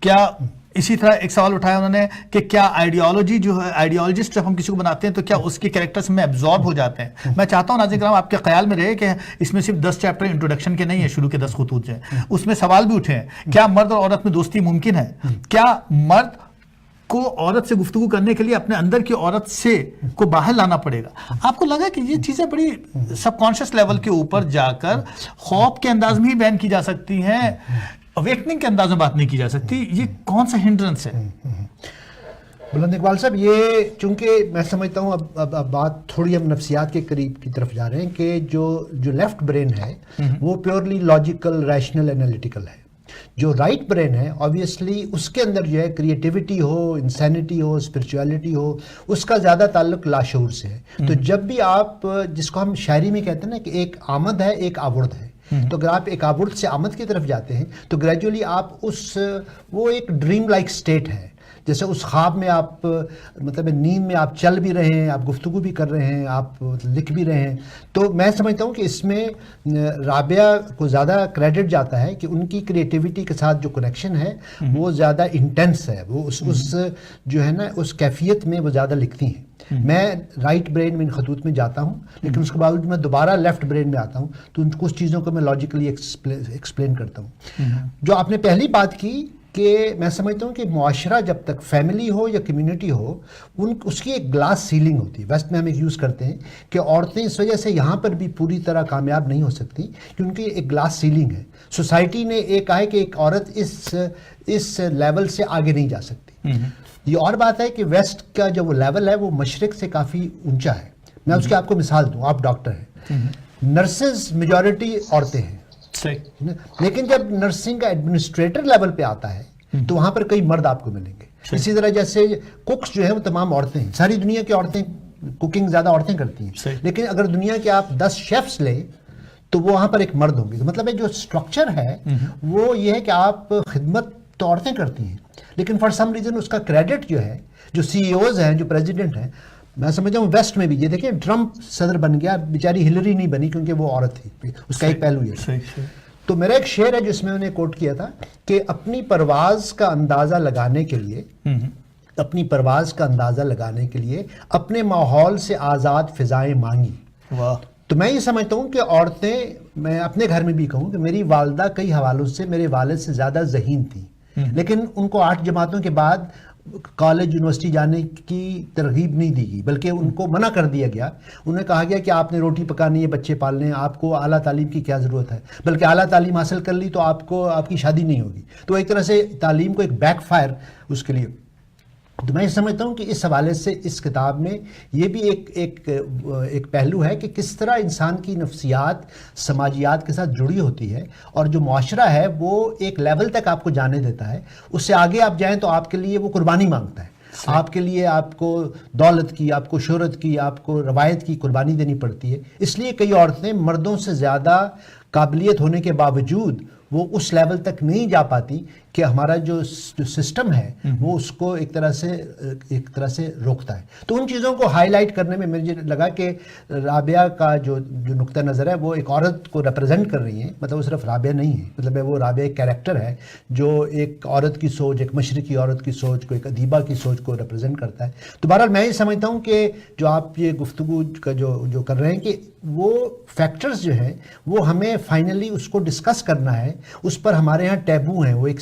کیا اسی طرح ایک سوال اٹھایا انہوں نے کہ کیا آئیڈیالوجی جو ہے, آئیڈیالوجسٹ جب ہم کسی کو بناتے ہیں تو کیا اس کے کریکٹرز میں ایبزارب ہو جاتے ہیں؟ میں چاہتا ہوں ناظرین کرام آپ کے خیال میں رہے کہ اس میں صرف 10 چیپٹر انٹروڈکشن کے نہیں ہیں, شروع کے 10 خطوط جو ہیں اس میں سوال بھی اٹھے ہیں. کیا مرد اور عورت میں دوستی ممکن ہے؟ کیا مرد کو عورت سے گفتگو کرنے کے لیے اپنے اندر کی عورت سے کو باہر لانا پڑے گا؟ آپ کو لگا کہ یہ چیزیں بڑی سب کانشیس لیول کے اوپر جا کر خواب کے انداز میں ہی بیان کی جا سکتی ہیں, اویکننگ کے انداز میں بات نہیں کی جا سکتی؟ یہ کون سا ہنڈرنس ہے؟ بلند اقبال صاحب, یہ چونکہ میں سمجھتا ہوں اب بات تھوڑی ہم نفسیات کے قریب کی طرف جا رہے ہیں کہ جو لیفٹ برین ہے وہ پیورلی لاجیکل, ریشنل, انالیٹیکل ہے. جو رائٹ برین ہے آبویسلی اس کے اندر جو ہے کریٹیوٹی ہو, انسینٹی ہو, اسپرچویلٹی ہو, اس کا زیادہ تعلق لاشعور سے ہے. تو جب بھی آپ, جس کو ہم شاعری میں کہتے ہیں نا کہ ایک آمد ہے ایک آورد ہے, تو اگر آپ ایک آورد سے آمد کی طرف جاتے ہیں تو گریجولی آپ وہ ایک ڈریم لائک سٹیٹ ہے, جیسے اس خواب میں آپ مطلب نیند میں آپ چل بھی رہے ہیں, آپ گفتگو بھی کر رہے ہیں, آپ لکھ بھی رہے ہیں. تو میں سمجھتا ہوں کہ اس میں رابعہ کو زیادہ کریڈٹ جاتا ہے کہ ان کی کریٹیوٹی کے ساتھ جو کنیکشن ہے وہ زیادہ انٹینس ہے, وہ اس جو ہے نا اس کیفیت میں وہ زیادہ لکھتی ہیں. میں رائٹ برین میں ان خطوط میں جاتا ہوں, لیکن اس کے باوجود میں دوبارہ لیفٹ برین میں آتا ہوں تو ان کچھ چیزوں کو میں لاجیکلی ایکسپلین کرتا ہوں. جو آپ نے پہلی بات کی کہ میں سمجھتا ہوں کہ معاشرہ جب تک فیملی ہو یا کمیونٹی ہو اس کی ایک گلاس سیلنگ ہوتی ہے. ویسٹ میں ہم ایک یوز کرتے ہیں کہ عورتیں اس وجہ سے یہاں پر بھی پوری طرح کامیاب نہیں ہو سکتی کہ ان کی ایک گلاس سیلنگ ہے. سوسائٹی نے ایک کہا ہے کہ ایک عورت اس لیول سے آگے نہیں جا سکتی. یہ اور بات ہے کہ ویسٹ کا جو وہ لیول ہے وہ مشرق سے کافی اونچا ہے. میں اس کی آپ کو مثال دوں, آپ ڈاکٹر ہیں, نرسز میجورٹی عورتیں ہیں, لیکن جب نرسنگ کا ایڈمنسٹریٹر لیول پہ آتا ہے تو وہاں پر کئی مرد آپ کو ملیں گے. اسی طرح جیسے کوکس جو ہے وہ تمام عورتیں ہیں, ساری دنیا کی عورتیں کوکنگ زیادہ عورتیں کرتی ہیں, لیکن اگر دنیا کے آپ 10 شیفس لیں تو وہ وہاں پر ایک مرد ہوں گے. تو مطلب ہے جو اسٹرکچر ہے وہ یہ ہے کہ آپ خدمت تو عورتیں کرتی ہیں, لیکن فار سم ریزن اس کا کریڈٹ جو ہے, جو سی ای اوز ہیں, جو پریزیڈنٹ ہیں, میں سمجھتا ہوں ویسٹ میں بھی یہ دیکھیں ٹرمپ صدر بن گیا, بیچاری ہلری نہیں بنی کیونکہ وہ عورت تھی, اس کا ایک پہلو یہ. تو میرا ایک شعر ہے جس میں انہوں نے کوٹ کیا تھا کہ اپنی پرواز کا اندازہ لگانے کے لیے اپنے ماحول سے آزاد فضائیں مانگی. تو میں یہ سمجھتا ہوں کہ عورتیں, میں اپنے گھر میں بھی کہوں کہ میری والدہ کئی حوالوں سے میرے والد سے زیادہ ذہین تھیں, لیکن ان کو 8 جماعتوں کے بعد کالج یونیورسٹی جانے کی ترغیب نہیں دی گئی, بلکہ ان کو منع کر دیا گیا. انہیں کہا گیا کہ آپ نے روٹی پکانی ہے, بچے پالنے ہیں, آپ کو اعلیٰ تعلیم کی کیا ضرورت ہے, بلکہ اعلیٰ تعلیم حاصل کر لی تو آپ کی شادی نہیں ہوگی. تو ایک طرح سے تعلیم کو ایک بیک فائر اس کے لیے. تو میں سمجھتا ہوں کہ اس حوالے سے اس کتاب میں یہ بھی ایک پہلو ہے کہ کس طرح انسان کی نفسیات سماجیات کے ساتھ جڑی ہوتی ہے, اور جو معاشرہ ہے وہ ایک لیول تک آپ کو جانے دیتا ہے, اس سے آگے آپ جائیں تو آپ کے لیے وہ قربانی مانگتا ہے. آپ کے لیے آپ کو دولت کی, آپ کو شہرت کی, آپ کو روایت کی قربانی دینی پڑتی ہے. اس لیے کئی عورتیں مردوں سے زیادہ قابلیت ہونے کے باوجود وہ اس لیول تک نہیں جا پاتی کہ ہمارا جو سسٹم ہے وہ اس کو ایک طرح سے روکتا ہے. تو ان چیزوں کو ہائی لائٹ کرنے میں مجھے لگا کہ رابعہ کا جو نقطہ نظر ہے وہ ایک عورت کو ریپرزینٹ کر رہی ہیں. مطلب وہ صرف رابعہ نہیں ہے, مطلب وہ رابعہ ایک کیریکٹر ہے جو ایک عورت کی سوچ, ایک مشرقی عورت کی سوچ کو, ایک ادیبہ کی سوچ کو ریپرزینٹ کرتا ہے. تو بہرحال میں یہ سمجھتا ہوں کہ جو آپ یہ گفتگو کا جو کر رہے ہیں کہ وہ فیکٹرز جو ہیں وہ ہمیں فائنلی اس کو ڈسکس کرنا ہے, اس پر ہمارے ہاں ٹیبو ہیں, وہ ایک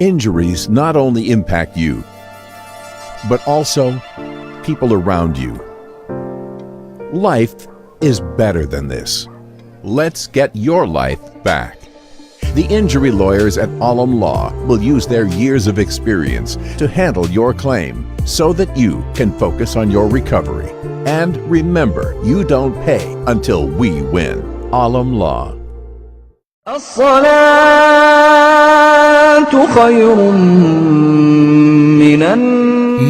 Injuries not only impact you, but also people around you. Life is better than this. Let's get your life back. The injury lawyers at Alam Law will use their years of experience to handle your claim so that you can focus on your recovery. And remember, you don't pay until we win. Alam Law.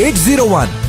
801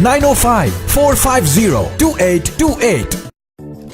905-450-2828.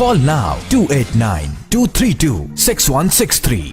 Call now 289-232-6163.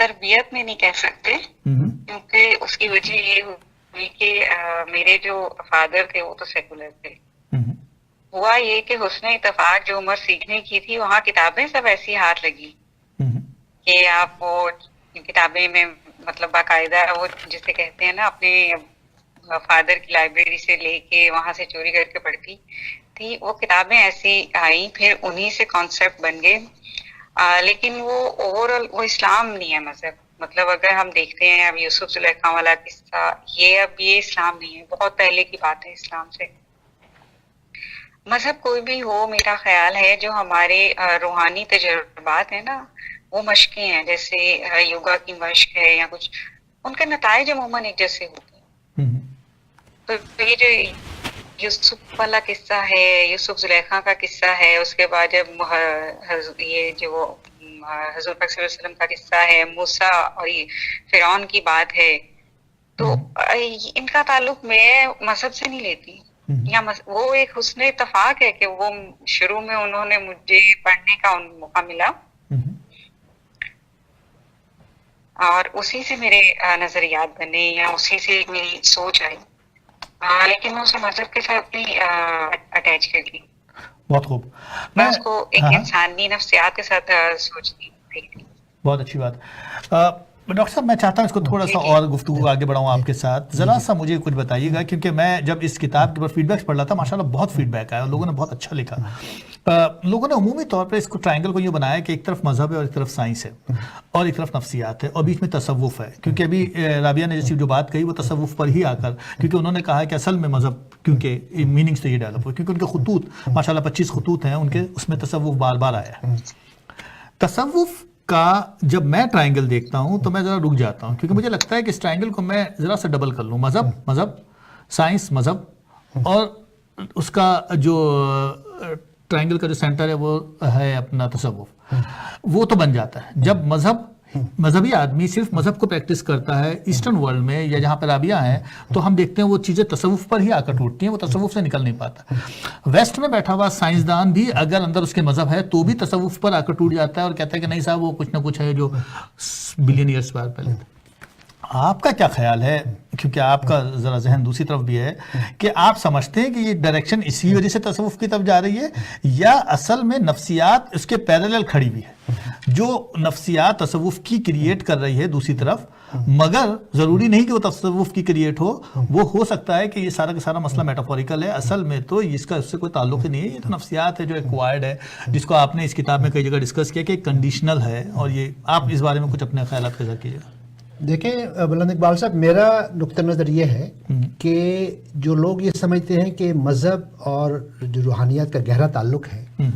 تربیت میں نہیں کہہ سکتے، کیونکہ اس کی وجہ یہ ہوئی کہ میرے جو فادر تھے وہ تو سیکولر تھے. ہوا یہ کہ حسن اتفاق جو عمر سیکھنے کی تھی وہاں کتابیں سب ایسی ہاتھ لگی کہ آپ وہ کتابیں میں مطلب باقاعدہ وہ جسے کہتے ہیں نا اپنے فادر کی لائبریری سے لے کے وہاں سے چوری کر کے پڑھتی تھی. وہ کتابیں ایسی آئیں، پھر انہی سے کانسیپٹ بن گئے. لیکن وہ اوور آل وہ اسلام نہیں ہے مذہب. مطلب اگر ہم دیکھتے ہیں اب یوسف زلیخا والا قصہ، یہ اسلام نہیں ہے، بہت پہلے کی بات ہے اسلام سے. مذہب کوئی بھی ہو، میرا خیال ہے جو ہمارے روحانی تجربات ہیں نا وہ مشقیں ہیں، جیسے یوگا کی مشق ہے یا کچھ، ان کے نتائج عموماً ایک جیسے ہوتے ہیں. تو یہ جو یوسف والا قصہ ہے، یوسف زلیخا کا قصہ ہے، اس کے بعد جب یہ جو حضور پاک صلی اللہ علیہ وسلم کا قصہ ہے، موسیٰ اور فرعون کی بات ہے، تو ان کا تعلق میں مذہب سے نہیں لیتی. یا وہ ایک حسن اتفاق ہے کہ وہ شروع میں انہوں نے مجھے پڑھنے کا موقع ملا اور اسی سے میرے نظریات بنے یا اسی سے میری سوچ آئی، لیکن میں اسے مذہب کے ساتھ نہیں اٹیچ کر لی. بہت خوب. میں اس کو ایک انسانی نفسیات کے ساتھ سوچتی تھی. بہت اچھی بات. ڈاکٹر صاحب میں چاہتا ہوں اس کو تھوڑا سا اور گفتگو آگے بڑھاؤں آپ کے ساتھ. ذرا سا مجھے کچھ بتائیے گا، کیونکہ میں جب اس کتاب کے اوپر فیڈ بیکس پڑھ رہا تھا ماشاءاللہ بہت فیڈ بیک آیا اور لوگوں نے بہت اچھا لکھا. لوگوں نے عمومی طور پر اس کو ٹرائنگل کو یہ بنایا کہ ایک طرف مذہب ہے اور ایک طرف سائنس ہے اور ایک طرف نفسیات ہے اور بیچ میں تصوف ہے. کیونکہ ابھی رابعہ نے جیسی جو بات کہی وہ تصوف پر ہی آ کر، کیونکہ انہوں نے کہا کہ اصل میں مذہب کیونکہ میننگس تو یہ ڈیولپ ہو، کیونکہ ان کے خطوط ماشاءاللہ 25 خطوط ہیں ان کے، اس میں تصوف بار بار آیا ہے. تصوف کا جب میں ٹرائنگل دیکھتا ہوں تو میں ذرا رک جاتا ہوں، کیونکہ مجھے لگتا ہے کہ اس ٹرائنگل کو میں ذرا سا ڈبل کر لوں. مذہب سائنس مذہب اور اس کا جو ٹرائنگل کا جو سینٹر ہے وہ ہے اپنا تصوف، وہ تو بن جاتا ہے. جب مذہبی آدمی صرف مذہب کو پریکٹس کرتا ہے ایسٹرن ورلڈ میں یا جہاں پہ رابعہ ہیں، تو ہم دیکھتے ہیں وہ چیزیں تصوف پر ہی آ کر ٹوٹتی ہیں، وہ تصوف سے نکل نہیں پاتا. ویسٹ میں بیٹھا ہوا سائنسدان بھی اگر اندر اس کے مذہب ہے تو بھی تصوف پر آ کر ٹوٹ جاتا ہے اور کہتا ہے کہ نہیں صاحب وہ کچھ نہ کچھ ہے جو بلین ایئرس بعد پہلے. آپ کا کیا خیال ہے، کیونکہ آپ کا ذرا ذہن دوسری طرف بھی ہے، کہ آپ سمجھتے ہیں کہ یہ ڈائریکشن اسی وجہ سے تصوف کی طرف جا رہی ہے یا اصل میں نفسیات اس کے پیرالل کھڑی ہوئی ہے، جو نفسیات تصوف کی کریٹ کر رہی ہے دوسری طرف، مگر ضروری نہیں کہ وہ تصوف کی کریٹ وہ ہو سکتا ہے کہ یہ سارا کا سارا مسئلہ میٹافوریکل ہے، اصل میں تو اس کا اس سے کوئی تعلق ہی نہیں ہے، یہ تو نفسیات ہے جو ایکوائرڈ ہے، جس کو آپ نے اس کتاب میں کئی جگہ ڈسکس کیا کہ کنڈیشنل ہے. اور یہ آپ اس بارے میں کچھ اپنے خیالات کا ذکر کیجیے. دیکھیں بلند اقبال صاحب، میرا نقطہ نظر یہ ہے کہ جو لوگ یہ سمجھتے ہیں کہ مذہب اور جو روحانیات کا گہرا تعلق ہے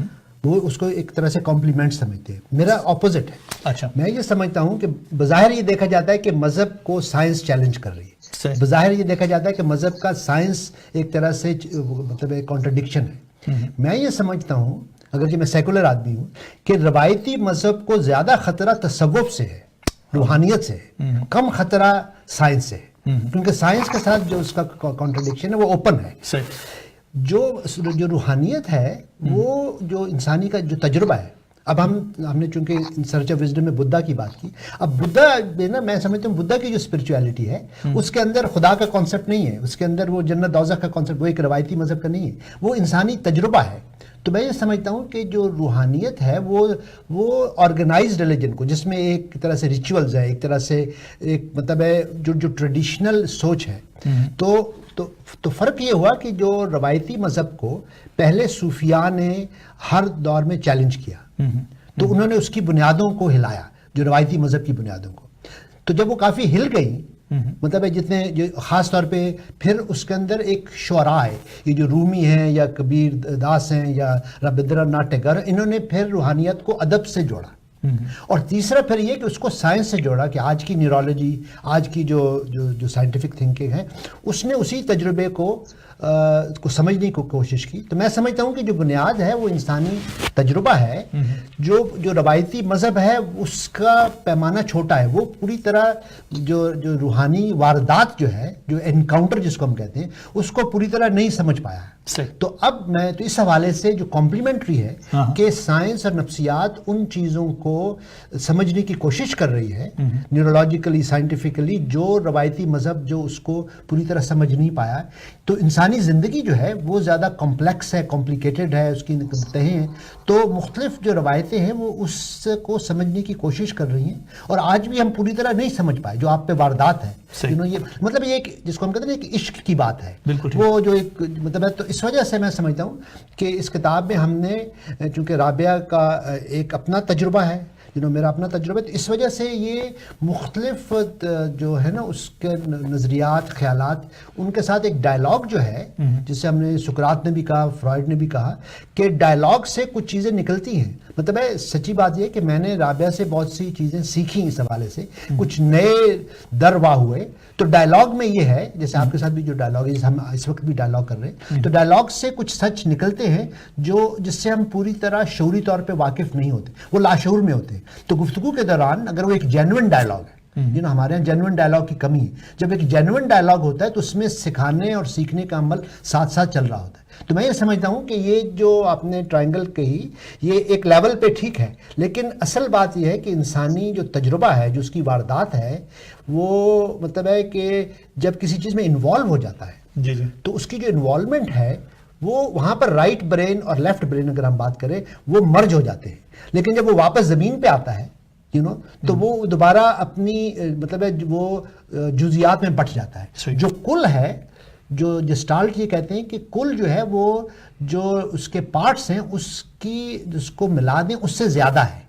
وہ اس کو ایک طرح سے کمپلیمنٹ سمجھتے ہیں. میرا اپوزٹ ہے. اچھا، میں یہ سمجھتا ہوں کہ بظاہر یہ دیکھا جاتا ہے کہ مذہب کو سائنس چیلنج کر رہی ہے، بظاہر یہ دیکھا جاتا ہے کہ مذہب کا سائنس ایک طرح سے مطلب ایک کانٹرڈکشن ہے. میں یہ سمجھتا ہوں، اگرچہ میں سیکولر آدمی ہوں، کہ روایتی مذہب کو زیادہ خطرہ تصوف سے ہے، روحانیت سے ہے، کم خطرہ سائنس سے ہے، کیونکہ سائنس کے ساتھ جو اس کا کانٹرڈکشن ہے وہ اوپن ہے. جو روحانیت ہے وہ جو انسانی کا جو تجربہ ہے. اب ہم نے چونکہ سرچ آف وزڈم میں بدھا کی بات کی، اب بدھا نا میں سمجھتا ہوں بدھا کی جو اسپرچویلٹی ہے اس کے اندر خدا کا کانسیپٹ نہیں ہے، اس کے اندر وہ جنت دوزخ کا کانسیپٹ، وہ ایک روایتی مذہب کا نہیں ہے، وہ انسانی تجربہ ہے. تو میں یہ سمجھتا ہوں کہ جو روحانیت ہے وہ آرگنائزڈ ریلیجن کو، جس میں ایک طرح سے ریچولز ہے، ایک طرح سے ایک مطلب ہے جو ٹریڈیشنل سوچ ہے، تو فرق یہ ہوا کہ جو روایتی مذہب کو پہلے صوفیاء نے ہر دور میں چیلنج کیا، تو انہوں نے اس کی بنیادوں کو ہلایا، جو روایتی مذہب کی بنیادوں کو. تو جب وہ کافی ہل گئیں، مطلب ہے جتنے جو خاص طور پہ پھر اس کے اندر ایک شعراء ہے، یہ جو رومی ہیں یا کبیر داس ہیں یا رابندر ناتھ ٹیگور، انہوں نے پھر روحانیت کو ادب سے جوڑا. اور تیسرا پھر یہ کہ اس کو سائنس سے جوڑا، کہ آج کی نیورولوجی، آج کی جو سائنٹیفک تھنکنگ ہے، اس نے اسی تجربے کو کو سمجھنے کی کوشش کی. تو میں سمجھتا ہوں کہ جو بنیاد ہے وہ انسانی تجربہ ہے. جو روایتی مذہب ہے اس کا پیمانہ چھوٹا ہے, وہ پوری طرح جو روحانی واردات جو ہے, جو انکاؤنٹر جس کو ہم کہتے ہیں, اس کو پوری طرح نہیں سمجھ پایا ہے. تو اب میں تو اس حوالے سے جو کمپلیمنٹری ہے کہ سائنس اور نفسیات ان چیزوں کو سمجھنے کی کوشش کر رہی ہے نیورولوجیکلی, سائنٹیفکلی, جو روایتی مذہب جو اس کو پوری طرح سمجھ نہیں پایا. تو انسانی زندگی جو ہے وہ زیادہ کمپلیکس ہے, کمپلیکیٹڈ ہے, اس کی تہیں ہیں. تو مختلف جو روایتیں ہیں وہ اس کو سمجھنے کی کوشش کر رہی ہیں, اور آج بھی ہم پوری طرح نہیں سمجھ پائے جو آپ پہ واردات ہے. یہ مطلب یہ جس کو ہم کہتے ہیں کہ عشق کی بات ہے, وہ جو ایک مطلب ہے. تو اس وجہ سے میں سمجھتا ہوں کہ اس کتاب میں ہم نے, چونکہ رابعہ کا ایک اپنا تجربہ ہے, میرا اپنا تجربہ ہے, تو اس وجہ سے یہ مختلف جو ہے نا اس کے نظریات, خیالات, ان کے ساتھ ایک ڈائلاگ جو ہے, جسے ہم نے سقراط نے بھی کہا, فرائڈ نے بھی کہا کہ ڈائلاگ سے کچھ چیزیں نکلتی ہیں. مطلب ہے سچی بات یہ کہ میں نے رابعہ سے بہت سی چیزیں سیکھی اس حوالے سے, کچھ نئے در واہ ہوئے. تو ڈائلاگ میں یہ ہے, جیسے آپ کے ساتھ بھی جو ڈائلاگ ہے, ہم اس وقت بھی ڈائلاگ کر رہے ہیں, تو ڈائلاگ سے کچھ سچ نکلتے ہیں جس سے ہم پوری طرح شعوری طور پہ واقف نہیں ہوتے, وہ لاشعور میں ہوتے ہیں. تو گفتگو کے دوران اگر وہ ایک جینوئن ڈائلاگ ہے, ہمارے یہاں جینوئن ڈائلاگ کی کمی ہے, جب ایک جینوئن ڈائلاگ ہوتا ہے تو اس میں سکھانے اور سیکھنے کا عمل ساتھ ساتھ چل رہا ہوتا ہے. تو میں یہ سمجھتا ہوں کہ یہ جو آپ نے ٹرائنگل کہی, یہ ایک لیول پہ ٹھیک ہے, لیکن اصل بات یہ ہے کہ انسانی جو تجربہ ہے, جو اس کی واردات ہے, وہ مطلب ہے کہ جب کسی چیز میں انوالو ہو جاتا ہے تو اس کی جو انوالومنٹ ہے وہ وہاں پر رائٹ برین اور لیفٹ برین اگر ہم بات کریں وہ مرج ہو جاتے ہیں. لیکن جب وہ واپس زمین پہ آتا ہے تو وہ دوبارہ اپنی مطلب ہے وہ جزیات میں بٹ جاتا ہے. جو کل ہے, جو جسٹالٹ یہ کہتے ہیں کہ کل جو ہے وہ جو اس کے پارٹس ہیں اس کو ملا دیں اس سے زیادہ ہے.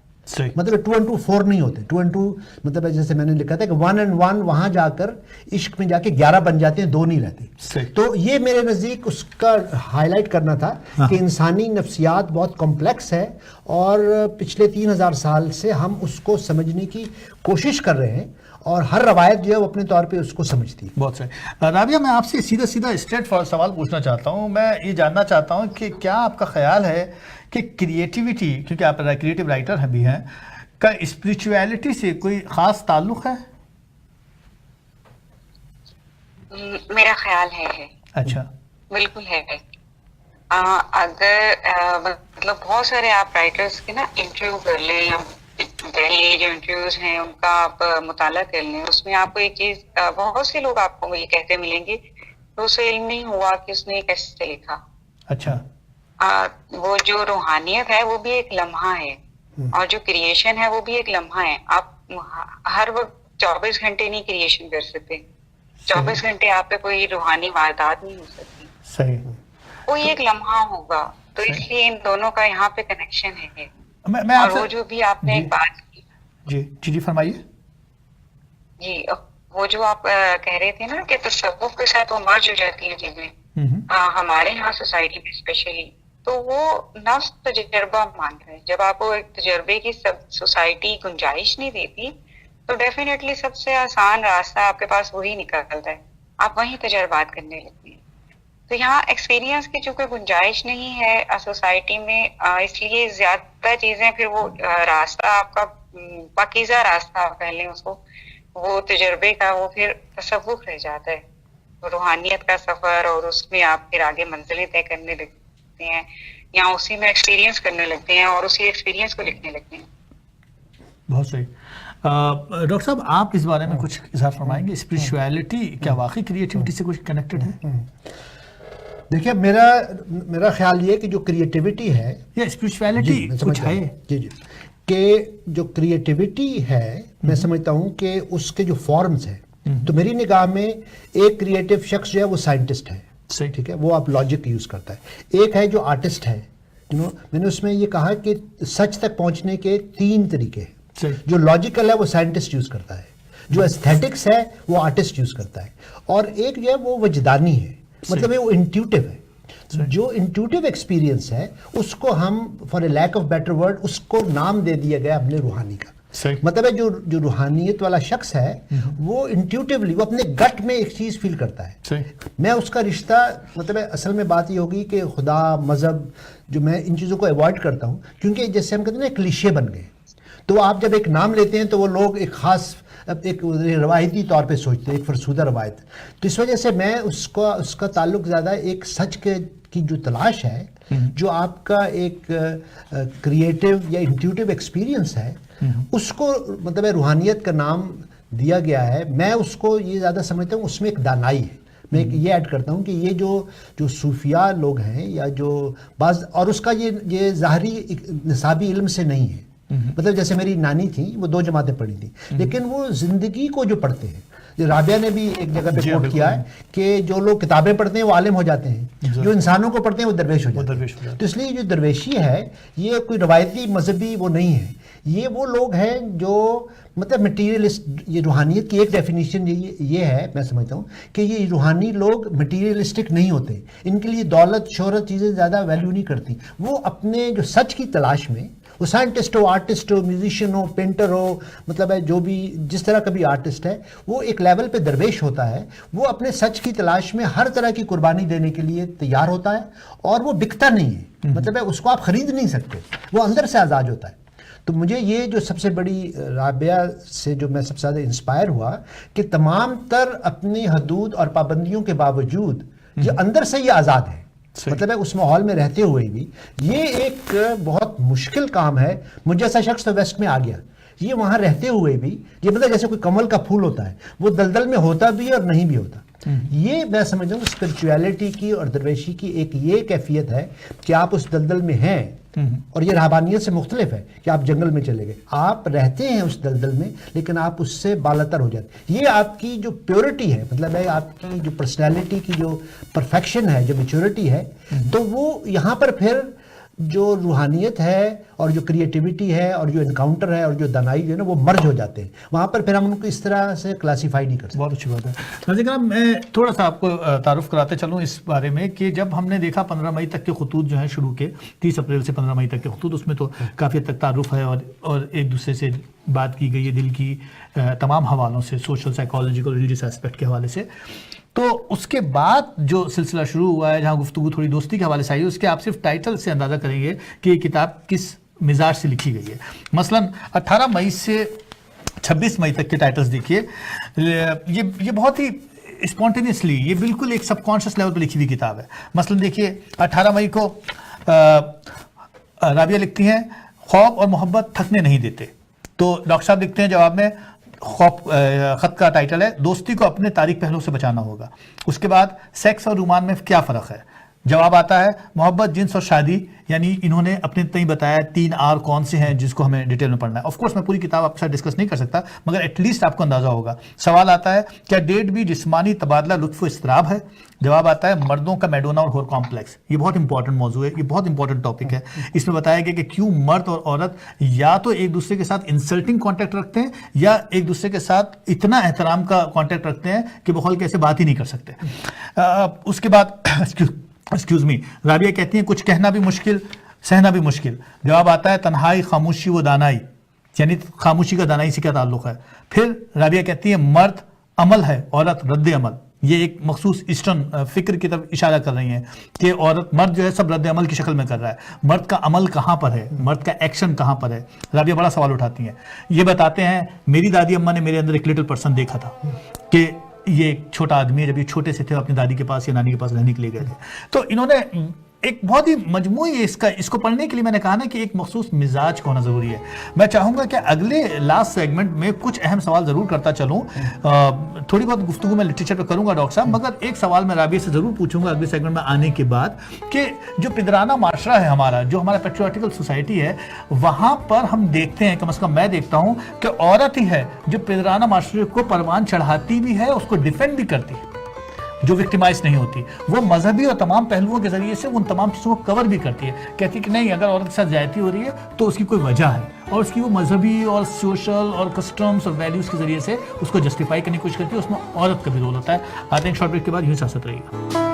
مطلب 2 and 2 4 نہیں ہوتے. 2 and 2 مطلب جیسے میں نے لکھا تھا کہ 1 and 1 وہاں جا کر عشق میں جا کے 11 بن جاتے ہیں, 2 نہیں رہتے. تو یہ میرے نزدیک اس کا ہائی لائٹ کرنا تھا کہ انسانی نفسیات بہت کمپلیکس ہے, اور پچھلے 3000 سال سے ہم اس کو سمجھنے کی کوشش کر رہے ہیں, اور ہر روایت جو ہے وہ اپنے طور پہ اس کو سمجھتی ہے. بہت صحیح. رابعہ, میں آپ سے سیدھا اسٹریٹ فارورڈ سوال پوچھنا چاہتا ہوں. میں یہ جاننا چاہتا ہوں کہ کیا آپ کا خیال ہے کہ کریٹیوٹی, کیونکہ آپ کریٹیو رائٹر بھی ہیں, کا اسپریچویلٹی سے کوئی خاص تعلق ہے؟ میرا خیال ہے. اچھا, بالکل ہے. اگر مطلب بہت سارے آپ رائٹرز کے نا انٹرویو کر لیں, یا پہلے جو انٹرویوز ہیں ان کا آپ مطالعہ کر لیں, اس میں آپ کو ایک چیز, بہت سے لوگ آپ کو یہ کہتے ملیں گے تو اسے علم نہیں ہوا کہ اس نے کیسے لکھا. اچھا, وہ جو روحانیت ہے وہ بھی ایک لمحہ ہے, اور جو کریشن ہے وہ بھی ایک لمحہ ہے. آپ ہر وقت 24 گھنٹے نہیں کریشن کر سکتے, 24 گھنٹے آپ پہ کوئی روحانی واردات نہیں ہو سکتی. صحیح, کوئی ایک لمحہ ہوگا. تو اس لیے ان دونوں کا یہاں پہ کنیکشن ہے. اور وہ جو بھی آپ نے ایک بات کی, جی فرمائیے. جی, وہ جو آپ کہہ رہے تھے نا کہ تصوف کے ساتھ وہ مرج ہو جاتی ہیں چیزیں, ہمارے یہاں سوسائٹی میں اسپیشلی, تو وہ نفس تجربہ مانتا ہے. جب آپ کو ایک تجربے کی سوسائٹی گنجائش نہیں دیتی تو ڈیفینیٹلی سب سے آسان راستہ آپ کے پاس وہی نکلتا ہے, آپ وہیں تجربات کرنے لگتے ہیں. تو یہاں ایکسپیرینس کی چونکہ گنجائش نہیں ہے سوسائٹی میں, اس لیے زیادہ چیزیں پھر وہ راستہ آپ کا پاکیزہ راستہ آپ کہہ لیں اس کو, وہ تجربے کا, وہ پھر تصوف رہ جاتا ہے, روحانیت کا سفر, اور اس میں آپ پھر آگے منزلیں طے کرنے لگتے ہیں, یا اسی میں ایکسپیرینس کرنے لگتے ہیں اور اسی ایکسپیرینس کو لکھنے لگتے ہیں. بہت صحیح. ڈاکٹر صاحب, آپ اس بارے میں کچھ اظہار فرمائیں گے؟ اسپریچویلٹی کیا واقعی کریٹیوٹی سے کچھ کنیکٹڈ ہے؟ دیکھیے, میرا خیال یہ کہ جو کریٹیوٹی ہے یا اسپریچویلٹی کچھ ہے, کہ جو کریٹیوٹی ہے, میں سمجھتا ہوں کہ اس کے جو فارمز ہیں, تو میری نگاہ میں ایک کریٹیو شخص جو ہے وہ سائنٹسٹ ہے, ٹھیک ہے, وہ آپ لاجک یوز کرتا ہے. ایک ہے جو آرٹسٹ ہے, میں نے اس میں یہ کہا کہ سچ تک پہنچنے کے 3 طریقے ہیں. جو لاجیکل ہے وہ سائنٹسٹ یوز کرتا ہے, جو ایستھیٹکس ہے وہ آرٹسٹ یوز کرتا ہے, اور ایک جو ہے وہ وجدانی ہے, مطلب وہ انٹیوٹیو ہے. جو انٹیوٹیو ایکسپیرینس ہے اس کو ہم for a lack of better word اس کو نام دے دیا گیا ہم نے روحانی کا. صحیح. مطلب ہے جو روحانیت والا شخص ہے وہ انٹیوٹیولی وہ اپنے گٹ میں ایک چیز فیل کرتا ہے. صحیح. میں اس کا رشتہ مطلب ہے اصل میں بات یہ ہوگی کہ خدا مذہب جو میں ان چیزوں کو ایوائڈ کرتا ہوں کیونکہ جیسے ہم کہتے ہیں نا کلیشے بن گئے. تو آپ جب ایک نام لیتے ہیں تو وہ لوگ ایک خاص ایک روایتی طور پہ سوچتے ہیں, ایک فرسودہ روایت. تو اس وجہ سے میں اس کا تعلق زیادہ ایک سچ کی جو تلاش ہے, جو آپ کا ایک کریٹیو یا انٹیوٹیو ایکسپیرینس ہے, اس کو مطلب روحانیت کا نام دیا گیا ہے. میں اس کو یہ زیادہ سمجھتا ہوں اس میں ایک دانائی ہے. میں یہ ایڈ کرتا ہوں کہ یہ جو صوفیاء لوگ ہیں یا جو بعض, اور اس کا یہ ظاہری نصابی علم سے نہیں ہے. مطلب جیسے میری نانی تھی, وہ 2 جماعتیں پڑھی تھی, لیکن وہ زندگی کو جو پڑھتے ہیں, رابعہ نے بھی ایک جگہ پہ کوٹ کیا ہے کہ جو لوگ کتابیں پڑھتے ہیں وہ عالم ہو جاتے ہیں, جو انسانوں کو پڑھتے ہیں وہ درویش ہو جاتے ہیں. تو اس لیے جو درویشی ہے یہ کوئی روایتی مذہبی وہ نہیں ہے, یہ وہ لوگ ہیں جو مطلب مٹیریلسٹ. یہ روحانیت کی ایک ڈیفینیشن یہ ہے, میں سمجھتا ہوں کہ یہ روحانی لوگ مٹیریلسٹک نہیں ہوتے. ان کے لیے دولت شہرت چیزیں زیادہ ویلیو نہیں کرتی. وہ اپنے جو سچ کی تلاش میں, وہ سائنٹسٹ ہو, آرٹسٹ ہو, میوزیشین ہو, پینٹر ہو, مطلب ہے جو بھی جس طرح کا بھی آرٹسٹ ہے, وہ ایک لیول پہ درویش ہوتا ہے. وہ اپنے سچ کی تلاش میں ہر طرح کی قربانی دینے کے لیے تیار ہوتا ہے, اور وہ بکتا نہیں ہے. مطلب ہے اس کو آپ خرید نہیں سکتے, وہ اندر سے آزاد ہوتا ہے. تو مجھے یہ جو سب سے بڑی رابعہ سے جو میں سب سے زیادہ انسپائر ہوا کہ تمام تر اپنی حدود اور پابندیوں کے باوجود جو اندر سے یہ آزاد ہے. مطلب ہے اس ماحول میں رہتے ہوئے بھی یہ ایک بہت مشکل کام ہے. مجھ جیسا شخص تو ویسٹ میں آ گیا, یہ وہاں رہتے ہوئے بھی, یہ مطلب جیسے کوئی کمل کا پھول ہوتا ہے, وہ دلدل میں ہوتا بھی ہے اور نہیں بھی ہوتا. یہ میں سمجھتا ہوں اسپرچویلٹی کی اور درویشی کی ایک یہ کیفیت ہے کہ آپ اس دلدل میں ہیں, اور یہ رہبانیت سے مختلف ہے کہ آپ جنگل میں چلے گئے, آپ رہتے ہیں اس دلدل میں لیکن آپ اس سے بالاتر ہو جاتے. یہ آپ کی جو پیورٹی ہے, مطلب ہے آپ کی جو پرسنالٹی کی جو پرفیکشن ہے, جو میچورٹی ہے, تو وہ یہاں پر پھر جو روحانیت ہے اور جو کریٹیوٹی ہے اور جو انکاؤنٹر ہے اور جو دانائی جو ہے نا وہ مرج ہو جاتے ہیں. وہاں پر پھر ہم ان کو اس طرح سے کلاسیفائی نہیں کر سکتے. بہت اچھی بات ہے. ناظرین کرام, میں تھوڑا سا آپ کو تعارف کراتے چلوں اس بارے میں کہ جب ہم نے دیکھا 15 مئی تک کے خطوط جو ہیں شروع کے, 30 اپریل سے 15 مئی تک کے خطوط, اس میں تو کافی حد تک تعارف ہے اور ایک دوسرے سے بات کی گئی ہے دل کی تمام حوالوں سے, سوشل, سائیکالوجیکل, ریلیجیس ایسپیکٹ کے حوالے سے. تو اس کے بعد جو سلسلہ شروع ہوا ہے جہاں گفتگو تھوڑی دوستی کے حوالے سے آئی ہے, اس کے آپ صرف ٹائٹل سے اندازہ کریں گے کہ یہ کتاب کس مزاج سے لکھی گئی ہے. مثلا 18 مئی سے 26 مئی تک کے ٹائٹلز دیکھیے, یہ بہت ہی اسپونٹینیسلی, یہ بالکل ایک سب کانشیس لیول پہ لکھی ہوئی کتاب ہے. مثلا دیکھیے 18 مئی کو رابعہ لکھتی ہیں خوف اور محبت تھکنے نہیں دیتے, تو ڈاکٹر صاحب لکھتے ہیں جواب میں, خط کا ٹائٹل ہے دوستی کو اپنے تاریک پہلو سے بچانا ہوگا. اس کے بعد سیکس اور رومان میں کیا فرق ہے, جواب آتا ہے محبت, جنس اور شادی, یعنی انہوں نے اپنے تئیں بتایا 3 آر کون سے ہیں جس کو ہمیں ڈیٹیل میں پڑھنا ہے. آف کورس میں پوری کتاب آپ کے ساتھ ڈسکس نہیں کر سکتا, مگر ایٹ لیسٹ آپ کو اندازہ ہوگا. سوال آتا ہے کیا ڈیٹ بھی جسمانی تبادلہ لطف و اضطراب ہے, جواب آتا ہے مردوں کا میڈونا اور ہور کمپلیکس. یہ بہت امپورٹنٹ موضوع ہے, یہ بہت امپورٹنٹ ٹاپک ہے. اس میں بتایا گیا کہ کیوں مرد اور عورت یا تو ایک دوسرے کے ساتھ انسلٹنگ کانٹیکٹ رکھتے ہیں یا ایک دوسرے کے ساتھ اتنا احترام کا کانٹیکٹ رکھتے ہیں کہ بخول کے ایسے بات ہی نہیں کر سکتے. اس کے بعد ایکسکیوز می, رابعہ کہتی ہیں کچھ کہنا بھی مشکل, سہنا بھی مشکل. جواب آتا ہے تنہائی, خاموشی و دانائی, یعنی خاموشی کا دانائی سے کیا تعلق ہے. پھر رابعہ کہتی ہے مرد عمل ہے, عورت رد عمل. یہ ایک مخصوص ایسٹرن فکر کی طرف اشارہ کر رہی ہیں کہ عورت, مرد جو ہے سب رد عمل کی شکل میں کر رہا ہے, مرد کا عمل کہاں پر ہے, مرد کا ایکشن کہاں پر ہے. رابعہ بڑا سوال اٹھاتی ہیں, یہ بتاتے ہیں میری دادی اماں نے میرے اندر ایک لٹل پرسن دیکھا تھا کہ یہ ایک چھوٹا آدمی ہے, جب یہ چھوٹے سے تھے اپنی دادی کے پاس یا نانی کے پاس رہنے کے لیے گئے تھے. تو انہوں نے ایک بہت ہی مجموعی اس کو پڑھنے کے لیے میں نے کہا نا کہ ایک مخصوص مزاج کا ہونا ضروری ہے. میں چاہوں گا کہ اگلے لاسٹ سیگمنٹ میں کچھ اہم سوال ضرور کرتا چلوں, تھوڑی بہت گفتگو میں لٹریچر پہ کروں گا ڈاکٹر صاحب, مگر ایک سوال میں رابعہ سے ضرور پوچھوں گا اگلے سیگمنٹ میں آنے کے بعد کہ جو پدرانہ معاشرہ ہے ہمارا, جو ہمارا پیٹریوٹیکل سوسائٹی ہے, وہاں پر ہم دیکھتے ہیں, کم از کم میں دیکھتا ہوں کہ عورت ہی ہے جو پدرانہ معاشرے کو پروان چڑھاتی بھی ہے, اس کو ڈیفینڈ بھی کرتی ہے, جو وکٹیمائز نہیں ہوتی. وہ مذہبی اور تمام پہلوؤں کے ذریعے سے ان تمام چیزوں کو کور بھی کرتی ہے, کہتی ہے کہ نہیں اگر عورت کے ساتھ زیادتی ہو رہی ہے تو اس کی کوئی وجہ ہے, اور اس کی وہ مذہبی اور سوشل اور کسٹمز اور ویلیوز کے ذریعے سے اس کو جسٹیفائی کرنے کی کوشش کرتی ہے. اس میں عورت کا بھی رول ہوتا ہے. آتے ہیں شارٹ بریک کے بعد, یوں سیاست رہے گا.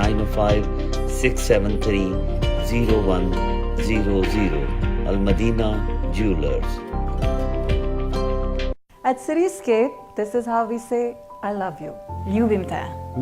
905-673-0100। Al Madina Jewelers. At Cityscape, this is how we say I love you. You Vimta.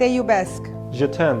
Te iubesc. Je t'aime.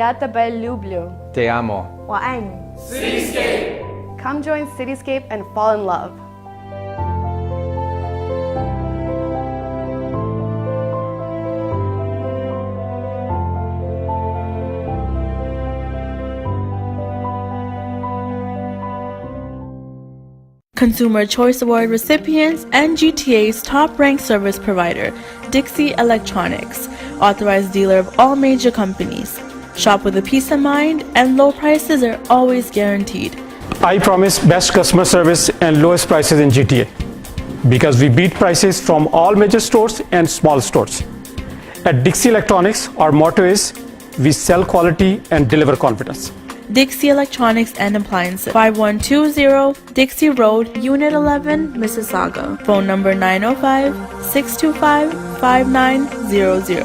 Ja tebe lublю. Te amo. 我爱你。 Cityscape. Come join Cityscape and fall in love. Consumer Choice Award recipients and GTA's top-ranked service provider, Dixie Electronics, authorized dealer of all major companies. Shop with a peace of mind, and low prices are always guaranteed. I promise best customer service and lowest prices in GTA because we beat prices from all major stores and small stores. At Dixie Electronics, our motto is we sell quality and deliver confidence. Dixie Electronics and Appliances, 5120 Dixie Road, Unit 11, Mississauga. Phone number 905-625-5900.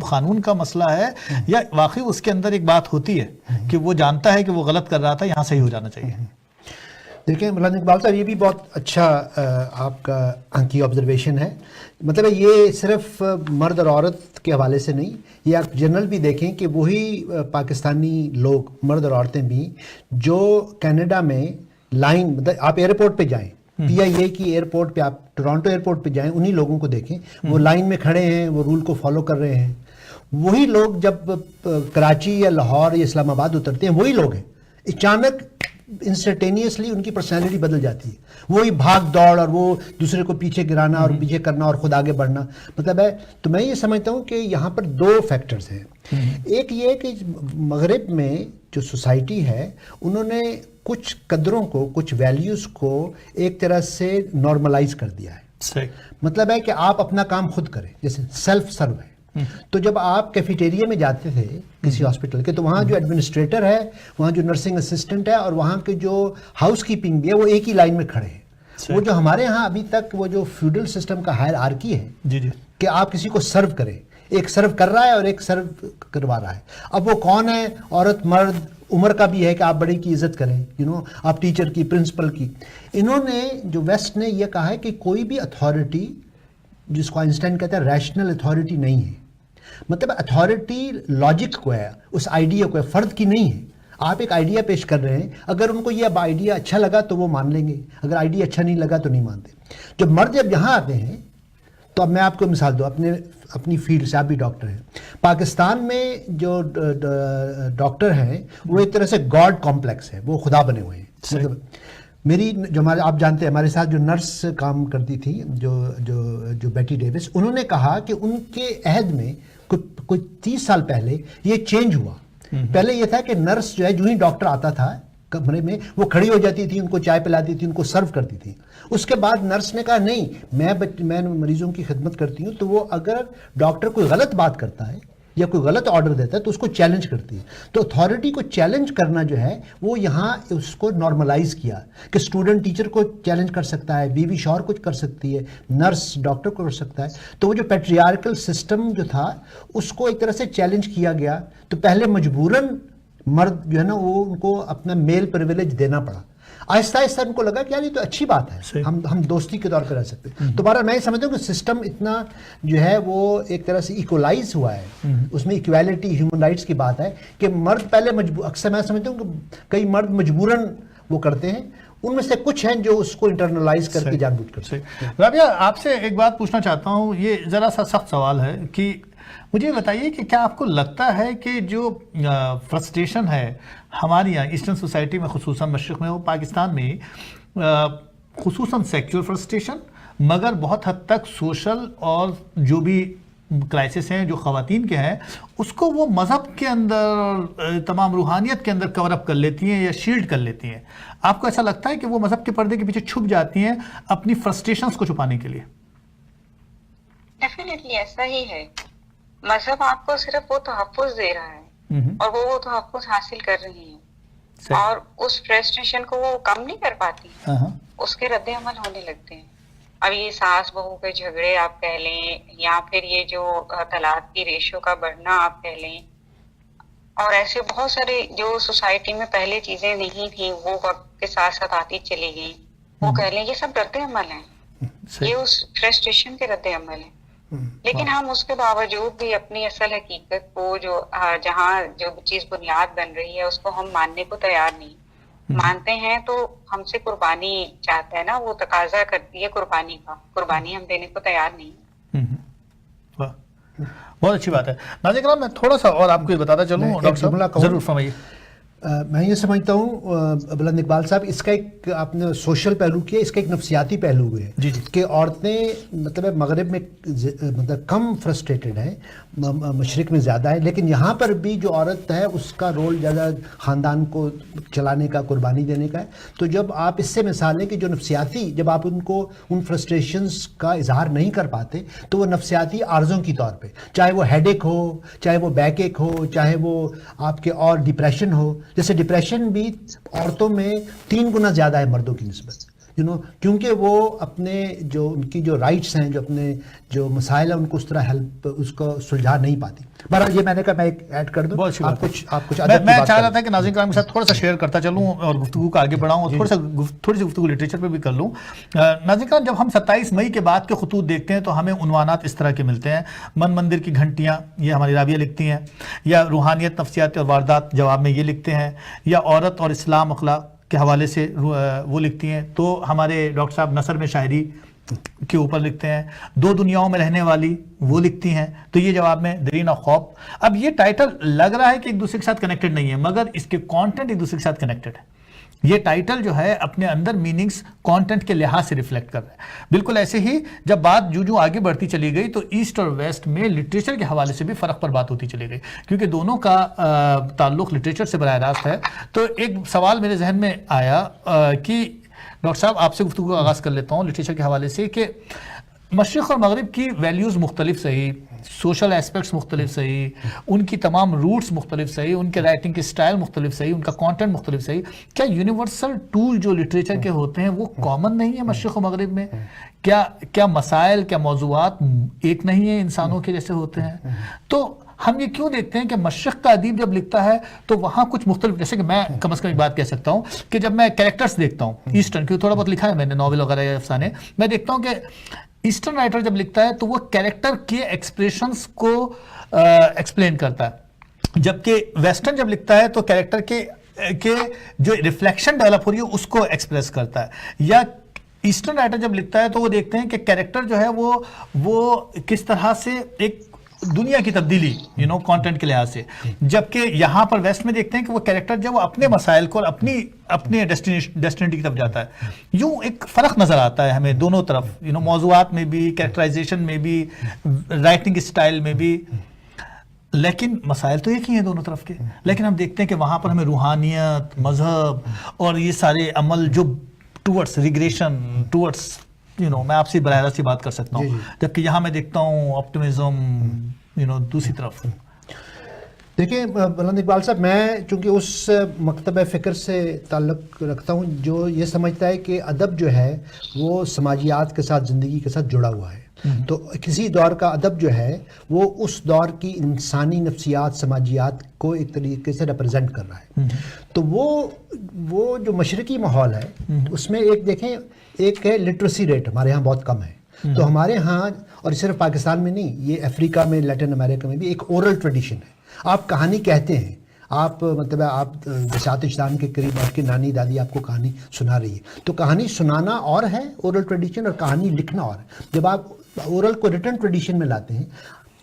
قانون کا مسئلہ ہے یا واقعی اس کے اندر ایک بات ہوتی ہے کہ وہ جانتا ہے کہ وہ غلط کر رہا تھا, یہاں صحیح ہو جانا چاہیے؟ دیکھیں مولانا اقبال صاحب, یہ بھی بہت اچھا آپ کا کی آبزرویشن ہے. مطلب یہ صرف مرد اور عورت کے حوالے سے نہیں, یہ آپ جنرل بھی دیکھیں کہ وہی پاکستانی لوگ مرد اور عورتیں بھی جو کینیڈا میں لائن, مطلب آپ ایئرپورٹ پہ جائیں, پی آئی اے کی ایئرپورٹ پہ, آپ ٹورانٹو ایئرپورٹ پہ جائیں, انہی لوگوں کو دیکھیں وہ لائن میں کھڑے ہیں, وہ رول کو فالو کر رہے ہیں. وہی لوگ جب کراچی یا لاہور یا اسلام آباد اترتے ہیں وہی لوگ ہیں. اچانک انسٹنٹینیسلی ان کی پرسنالٹی بدل جاتی ہے, وہی بھاگ دوڑ اور وہ دوسرے کو پیچھے گرانا اور پیچھے کرنا اور خود آگے بڑھنا. مطلب ہے, تو میں یہ سمجھتا ہوں کہ یہاں پر دو فیکٹرز ہیں. ایک یہ کہ مغرب میں جو سوسائٹی ہے انہوں نے کچھ قدروں کو, کچھ ویلیوز کو ایک طرح سے نارملائز کر دیا ہے. مطلب ہے کہ آپ اپنا کام خود کریں, جیسے سیلف سرو ہے. تو جب آپ کیفیٹیریا میں جاتے تھے کسی ہاسپٹل کے, تو وہاں جو ایڈمنسٹریٹر ہے, وہاں جو نرسنگ اسسٹنٹ ہے, اور وہاں کے جو ہاؤس کیپنگ بھی ہے, وہ ایک ہی لائن میں کھڑے ہیں. وہ جو ہمارے ہاں ابھی تک وہ جو فیوڈل سسٹم کا ہائرارکی ہے کہ آپ کسی کو سرو کریں, ایک سرو کر رہا ہے اور ایک سرو کروا رہا ہے. اب وہ کون ہے, عورت مرد, عمر کا بھی ہے کہ آپ بڑے کی عزت کریں, آپ ٹیچر کی, پرنسپل کی. انہوں نے جو ویسٹ نے یہ کہا ہے کہ کوئی بھی اتھارٹی, جس کو آئنسٹائن کہتا ہے ریشنل اتھارٹی, نہیں ہے. مطلب اتھارٹی لاجک کو ہے, اس آئیڈیا کو ہے, فرد کی نہیں ہے. آپ ایک آئیڈیا پیش کر رہے ہیں, اگر ان کو یہ آئیڈیا اچھا لگا تو وہ مان لیں گے, اگر آئیڈیا اچھا نہیں لگا تو نہیں مانتے. جب مرد جب یہاں آتے ہیں, تو اب میں آپ کو مثال دوں اپنی فیلڈ سے, آپ بھی ڈاکٹر ہیں. پاکستان میں جو ڈاکٹر ہیں وہ ایک طرح سے گاڈ کمپلیکس ہے, وہ خدا بنے ہوئے ہیں. مطلب میری جو ہمارے, آپ جانتے ہیں ہمارے ساتھ جو نرس کام کرتی تھی, جو بیٹی ڈیوس, انہوں نے کہا کہ ان کے عہد میں کوئی 30 سال پہلے یہ چینج ہوا. پہلے یہ تھا کہ نرس جو ہے, جو ہی ڈاکٹر آتا تھا کمرے میں, وہ کھڑی ہو جاتی تھی, ان کو چائے پلاتی تھی, ان کو سرو کرتی تھی. اس کے بعد نرس نے کہا نہیں, میں مریضوں کی خدمت کرتی ہوں, تو وہ اگر ڈاکٹر کوئی غلط بات کرتا ہے یا کوئی غلط آرڈر دیتا ہے تو اس کو چیلنج کرتی ہے. تو اتھارٹی کو چیلنج کرنا جو ہے وہ یہاں اس کو نارملائز کیا کہ اسٹوڈنٹ ٹیچر کو چیلنج کر سکتا ہے, بیوی شوہر کو کر سکتی ہے, نرس ڈاکٹر کو کر سکتا ہے. تو وہ جو پیٹریارکل سسٹم جو تھا اس کو ایک طرح سے چیلنج کیا گیا. تو پہلے مجبوراً مرد جو ہے نا, وہ ان کو اپنا میل پریویلیج دینا پڑا. آہستہ آہستہ ان کو لگا کہ یار یہ تو اچھی بات ہے, ہم دوستی کے طور پہ رہ سکتے ہیں. تو بہرحال میں یہ سمجھتا ہوں کہ سسٹم اتنا جو ہے وہ ایک طرح سے ایکولائز ہوا ہے, اس میں ایکویلٹی, ہیومن رائٹس کی بات ہے کہ مرد پہلے اکثر میں سمجھتا ہوں کہ کئی مرد مجبوراً وہ کرتے ہیں, ان میں سے کچھ ہیں جو اس کو انٹرنلائز کر کے جان بوجھ کرتے ہیں. رابعہ, آپ سے ایک بات پوچھنا چاہتا ہوں, یہ ذرا سا سخت سوال ہے کہ مجھے بتائیے کہ کیا آپ کو لگتا ہے کہ جو فرسٹریشن ہے ہماری یہاں ایسٹرن سوسائٹی میں, خصوصاً مشرق میں, وہ پاکستان میں خصوصاً سیکچول فرسٹریشن, مگر بہت حد تک سوشل اور جو بھی کرائسس ہیں جو خواتین کے ہیں, اس کو وہ مذہب کے اندر, تمام روحانیت کے اندر کور اپ کر لیتی ہیں یا شیلڈ کر لیتی ہیں. آپ کو ایسا لگتا ہے کہ وہ مذہب کے پردے کے پیچھے چھپ جاتی ہیں اپنی فرسٹریشنز کو چھپانے کے لیے؟ ڈیفینیٹلی ایسا ہی ہے. مذہب آپ کو صرف وہ تحفظ دے رہا ہے اور وہ تحفظ حاصل کر رہی ہیں, اور اس فرسٹریشن کو وہ کم نہیں کر پاتی, اس کے رد عمل ہونے لگتے ہیں. اب یہ ساس بہو کے جھگڑے آپ کہہ لیں, یا پھر یہ جو طلاق کی ریشو کا بڑھنا آپ کہہ لیں, اور ایسے بہت سارے جو سوسائٹی میں پہلے چیزیں نہیں تھیں وہ وقت کے ساتھ ساتھ آتی چلی گئیں, وہ کہہ لیں یہ سب رد عمل ہیں, یہ اس فرسٹریشن کے رد عمل ہیں. لیکن ہم اس کے باوجود بھی اپنی اصل حقیقت کو, جو جہاں جو چیز بنیاد بن رہی ہے, اس کو ہم ماننے کو تیار نہیں. مانتے ہیں تو ہم سے قربانی چاہتا ہے نا, وہ تقاضا کرتی ہے قربانی کا, قربانی ہم دینے کو تیار نہیں. بہت اچھی بات ہے. ناظرین کرام, میں تھوڑا سا اور آپ کو بتاتا چلوں, ڈاکٹر صاحب ضرور فرمائیے. میں یہ سمجھتا ہوں بلند اقبال صاحب, اس کا ایک آپ نے سوشل پہلو کیا, اس کا ایک نفسیاتی پہلو بھی ہے کہ عورتیں مطلب مغرب میں مطلب کم فرسٹریٹڈ ہیں, مشرق میں زیادہ ہے, لیکن یہاں پر بھی جو عورت ہے اس کا رول زیادہ خاندان کو چلانے کا, قربانی دینے کا ہے. تو جب آپ اس سے مثال لیں کہ جو نفسیاتی, جب آپ ان کو ان فرسٹریشنز کا اظہار نہیں کر پاتے تو وہ نفسیاتی عارضوں کی طور پہ, چاہے وہ ہیڈ ایک ہو, چاہے وہ بیک ایک ہو, چاہے وہ آپ کے اور ڈپریشن ہو. جیسے ڈپریشن بھی عورتوں میں 3 گنا زیادہ ہے مردوں کی نسبت. کیونکہ وہ اپنے جو ان کی جو رائٹس ہیں، جو اپنے جو مسائل ہیں، ان کو اس طرح اس کو سلجھا نہیں پاتی. بہرحال یہ میں نے کہا میں ایک ایڈ کر دوں. آپ کچھ میں چاہ رہا تھا کہ ناظرین کرام کے ساتھ تھوڑا سا شیئر کرتا چلوں اور گفتگو کو آگے بڑھاؤں اور تھوڑی سی گفتگو لٹریچر پہ بھی کر لوں. ناظرین کرام، جب ہم 27 مئی کے بعد کے خطوط دیکھتے ہیں تو ہمیں عنوانات اس طرح کے ملتے ہیں: من مندر کی گھنٹیاں، یہ ہماری رابعہ لکھتی ہیں، یا روحانیت، نفسیات اور واردات جواب میں یہ لکھتے ہیں، یا عورت اور اسلام اخلاق کے حوالے سے وہ لکھتی ہیں. تو ہمارے ڈاکٹر صاحب نثر میں شاعری کے اوپر لکھتے ہیں. دو دنیاؤں میں رہنے والی وہ لکھتی ہیں. تو یہ جواب میں درین اور خوف. اب یہ ٹائٹل لگ رہا ہے کہ ایک دوسرے کے ساتھ کنیکٹڈ نہیں ہے، مگر اس کے کانٹینٹ ایک دوسرے کے ساتھ کنیکٹڈ ہے. یہ ٹائٹل جو ہے اپنے اندر میننگز کانٹینٹ کے لحاظ سے ریفلیکٹ کر رہا ہے. بالکل ایسے ہی جب بات جو آگے بڑھتی چلی گئی تو ایسٹ اور ویسٹ میں لٹریچر کے حوالے سے بھی فرق پر بات ہوتی چلی گئی، کیونکہ دونوں کا تعلق لٹریچر سے براہ راست ہے. تو ایک سوال میرے ذہن میں آیا کہ ڈاکٹر صاحب آپ سے گفتگو کا آغاز کر لیتا ہوں لٹریچر کے حوالے سے، کہ مشرق اور مغرب کی ویلیوز مختلف صحیح، سوشل ایسپیکٹس مختلف صحیح، ان کی تمام روٹس مختلف صحیح، ان کے رائٹنگ کے سٹائل مختلف صحیح، ان کا کانٹینٹ مختلف صحیح، کیا یونیورسل ٹول جو لٹریچر کے ہوتے ہیں وہ کامن نہیں ہے مشرق و مغرب میں؟ کیا مسائل، کیا موضوعات ایک نہیں ہیں انسانوں کے جیسے ہوتے ہیں؟ تو ہم یہ کیوں دیکھتے ہیں کہ مشرق کا ادیب جب لکھتا ہے تو وہاں کچھ مختلف، جیسے کہ میں کم از کم ایک بات کہہ سکتا ہوں کہ جب میں کریکٹرز دیکھتا ہوں ایسٹرن، کیونکہ تھوڑا بہت لکھا ہے میں نے ناول وغیرہ یا افسانے، میں دیکھتا ہوں کہ ایسٹرن رائٹر جب لکھتا ہے تو وہ کریکٹر کے ایکسپریشنز کو ایکسپلین کرتا ہے، جبکہ ویسٹرن جب لکھتا ہے تو کریکٹر کے جو ریفلیکشن ڈیولپ ہو رہی ہے اس کو ایکسپریس کرتا ہے. یا ایسٹرن رائٹر جب لکھتا ہے تو وہ دیکھتے ہیں کہ کریکٹر جو ہے وہ کس طرح سے ایک دنیا کی تبدیلی کانٹینٹ کے لحاظ سے، جبکہ یہاں پر ویسٹ میں دیکھتے ہیں کہ وہ کریکٹر جو وہ اپنے مسائل کو اور اپنے ڈیسٹینیٹی کی طرف جاتا ہے. یوں ایک فرق نظر آتا ہے ہمیں دونوں طرف، موضوعات میں بھی، کریکٹرائزیشن میں بھی، رائٹنگ اسٹائل میں بھی، لیکن مسائل تو ایک ہی ہیں دونوں طرف کے. لیکن ہم دیکھتے ہیں کہ وہاں پر ہمیں روحانیت، مذہب اور یہ سارے عمل جو ٹورڈس ریگریشن، ٹورڈس میں آپ سے براہ راست بات کر سکتا ہوں، جبکہ یہاں میں دیکھتا ہوں آپٹیمزم دوسری طرف. دیکھیں بلند اقبال صاحب، میں چونکہ اس مکتبہ فکر سے تعلق رکھتا ہوں جو یہ سمجھتا ہے کہ ادب جو ہے وہ سماجیات کے ساتھ، زندگی کے ساتھ جڑا ہوا ہے. تو کسی دور کا ادب جو ہے وہ اس دور کی انسانی نفسیات، سماجیات کو ایک طریقے سے ریپرزینٹ کر رہا ہے. تو وہ جو مشرقی ماحول ہے اس میں ایک دیکھیں، ایک ہے لٹریسی ریٹ ہمارے ہاں بہت کم ہے. تو ہمارے ہاں، اور صرف پاکستان میں نہیں، یہ افریقہ میں، لیٹن امریکہ میں بھی ایک اورل ٹریڈیشن ہے. آپ کہانی کہتے ہیں، آپ مطلب آپ بساط اجتان کے قریب آپ کی نانی دادی آپ کو کہانی سنا رہی ہے، تو کہانی سنانا اور ہے اورل ٹریڈیشن، اور کہانی لکھنا اور ہے. جب آپ اورل کو ریٹن ٹریڈیشن میں لاتے ہیں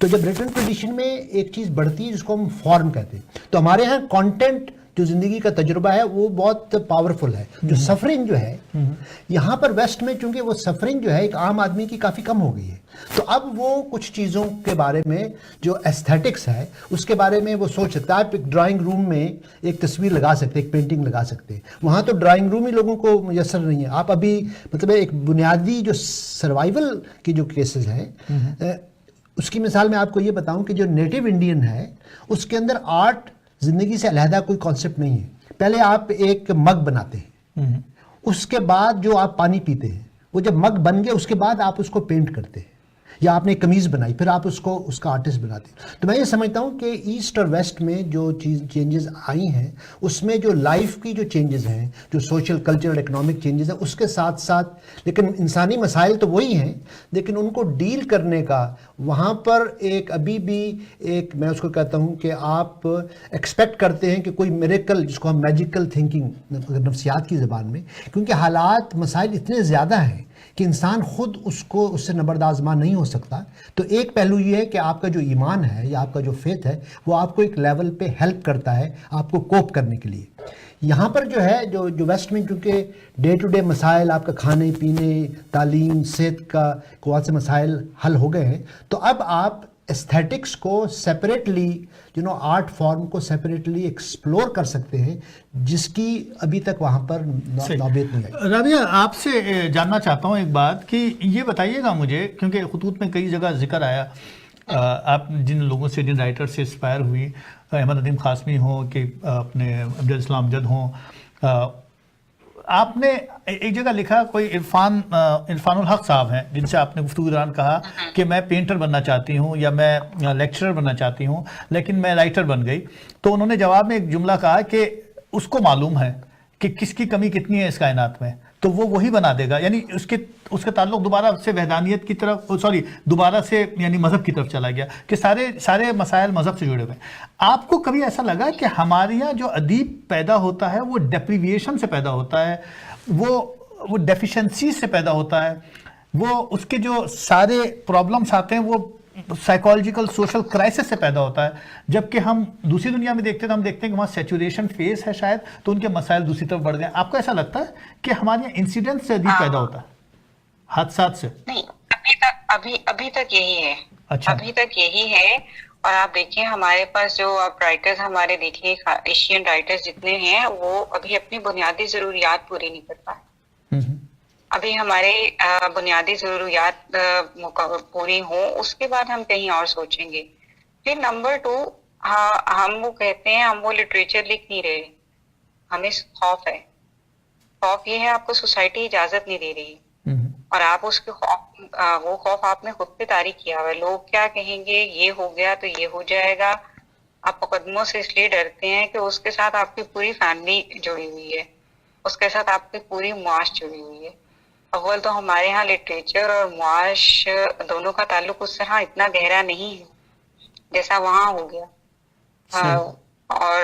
تو جب ریٹن ٹریڈیشن میں ایک چیز بڑھتی ہے جس کو ہم فارم کہتے ہیں، تو ہمارے ہاں کانٹینٹ جو زندگی کا تجربہ ہے وہ بہت پاورفل ہے. جو سفرنگ جو ہے یہاں پر ویسٹ میں، چونکہ وہ سفرنگ جو ہے ایک عام آدمی کی کافی کم ہو گئی ہے، تو اب وہ کچھ چیزوں کے بارے میں جو ایستھیٹکس ہے اس کے بارے میں وہ سوچ سکتا ہے. آپ ایک ڈرائنگ روم میں ایک تصویر لگا سکتے، ایک پینٹنگ لگا سکتے، وہاں تو ڈرائنگ روم ہی لوگوں کو میسر نہیں ہے. آپ ابھی مطلب ایک بنیادی جو سروائیول کی جو کیسز ہیں، اس کی مثال میں آپ کو یہ بتاؤں کہ جو نیٹو انڈین ہے اس کے اندر آرٹ زندگی سے علیحدہ کوئی کانسیپٹ نہیں ہے. پہلے آپ ایک مگ بناتے ہیں، اس کے بعد جو آپ پانی پیتے ہیں، وہ جب مگ بن گئے اس کے بعد آپ اس کو پینٹ کرتے ہیں، یا آپ نے قمیض بنائی پھر آپ اس کا آرٹسٹ بناتے ہیں. تو میں یہ سمجھتا ہوں کہ ایسٹ اور ویسٹ میں جو چینجز آئی ہیں اس میں جو لائف کی جو چینجز ہیں، جو سوشل کلچرل اکنامک چینجز ہیں، اس کے ساتھ ساتھ لیکن انسانی مسائل تو وہی ہیں، لیکن ان کو ڈیل کرنے کا وہاں پر ایک ابھی بھی ایک، میں اس کو کہتا ہوں کہ آپ ایکسپیکٹ کرتے ہیں کہ کوئی میریکل، جس کو ہم میجیکل تھنکنگ نفسیات کی زبان میں، کیونکہ حالات مسائل اتنے زیادہ ہیں کہ انسان خود اس سے نبرد آزما نہیں ہو سکتا. تو ایک پہلو یہ ہے کہ آپ کا جو ایمان ہے یا آپ کا جو فیتھ ہے وہ آپ کو ایک لیول پہ ہیلپ کرتا ہے آپ کو کوپ کرنے کے لیے. یہاں پر جو ہے جو ویسٹ میں چونکہ ڈے ٹو ڈے مسائل، آپ کا کھانے پینے، تعلیم، صحت کا بہت سے مسائل حل ہو گئے ہیں، تو اب آپ ایستھیٹکس کو سیپریٹلی آرٹ فارم کو سیپریٹلی ایکسپلور کر سکتے ہیں، جس کی ابھی تک وہاں پر نوبت نہیں آئی. رابعہ، آپ سے جاننا چاہتا ہوں ایک بات کہ یہ بتائیے گا مجھے، کیونکہ خطوط میں کئی جگہ ذکر آیا، آپ جن لوگوں سے، جن رائٹر سے انسپائر ہوئی، احمد ندیم قاسمی ہوں کہ اپنے عبدالاسلام جد ہوں، آپ نے ایک جگہ لکھا, کوئی عرفان الحق صاحب ہیں جن سے آپ نے گفتگو دوران کہا کہ میں پینٹر بننا چاہتی ہوں یا میں لیکچرر بننا چاہتی ہوں لیکن میں رائٹر بن گئی, تو انہوں نے جواب میں ایک جملہ کہا کہ اس کو معلوم ہے کہ کس کی کمی کتنی ہے اس کائنات میں, تو وہ وہی بنا دے گا. یعنی اس کے تعلق دوبارہ سے وحدانیت کی طرف, دوبارہ سے یعنی مذہب کی طرف چلا گیا کہ سارے مسائل مذہب سے جڑے ہوئے. آپ کو کبھی ایسا لگا کہ ہمارے یہاں جو ادیب پیدا ہوتا ہے وہ ڈیپریویشن سے پیدا ہوتا ہے, وہ ڈیفیشنسی سے پیدا ہوتا ہے, وہ اس کے جو سارے پرابلمس آتے ہیں وہ سائیکالوجیکل سوشل کرائسس سے پیدا ہوتا ہے, جبکہ ہم دوسری دنیا میں دیکھتے ہیں تو ہم دیکھتے ہیں کہ وہاں سیچوریشن فیز ہے شاید, تو ان کے مسائل دوسری طرف بڑھ گئے. آپ کو ایسا لگتا ہے کہ ہمارے یہاں انسیڈنٹ سے ادیب پیدا ہوتا ہے, حادثات سے؟ نہیں, ابھی تک یہی ہے. اچھا, ابھی تک یہی ہے. اور آپ دیکھیں ہمارے پاس جو آپ رائٹرز ہمارے دیکھیں ایشین رائٹرز جتنے ہیں وہ ابھی اپنی بنیادی ضروریات پوری نہیں کر پائے. ابھی ہمارے بنیادی ضروریات پوری ہوں اس کے بعد ہم کہیں اور سوچیں گے. پھر نمبر 2, ہم وہ کہتے ہیں ہم وہ لٹریچر لکھ نہیں رہے, ہمیں خوف ہے. خوف یہ ہے آپ کو سوسائٹی اجازت نہیں دے رہی, اور آپ اس کے وہ خوف آپ نے خود پہ طاری کیا ہوا ہے. لوگ کیا کہیں گے, یہ ہو گیا تو یہ ہو جائے گا. آپ مقدموں سے اس لیے ڈرتے ہیں کہ اس کے ساتھ آپ کی پوری فیملی جڑی ہوئی ہے, اس کے ساتھ آپ کی پوری معاش جڑی ہوئی ہے. اول تو ہمارے ہاں لٹریچر اور معاش دونوں کا تعلق اس طرح اتنا گہرا نہیں ہے جیسا وہاں ہو گیا. اور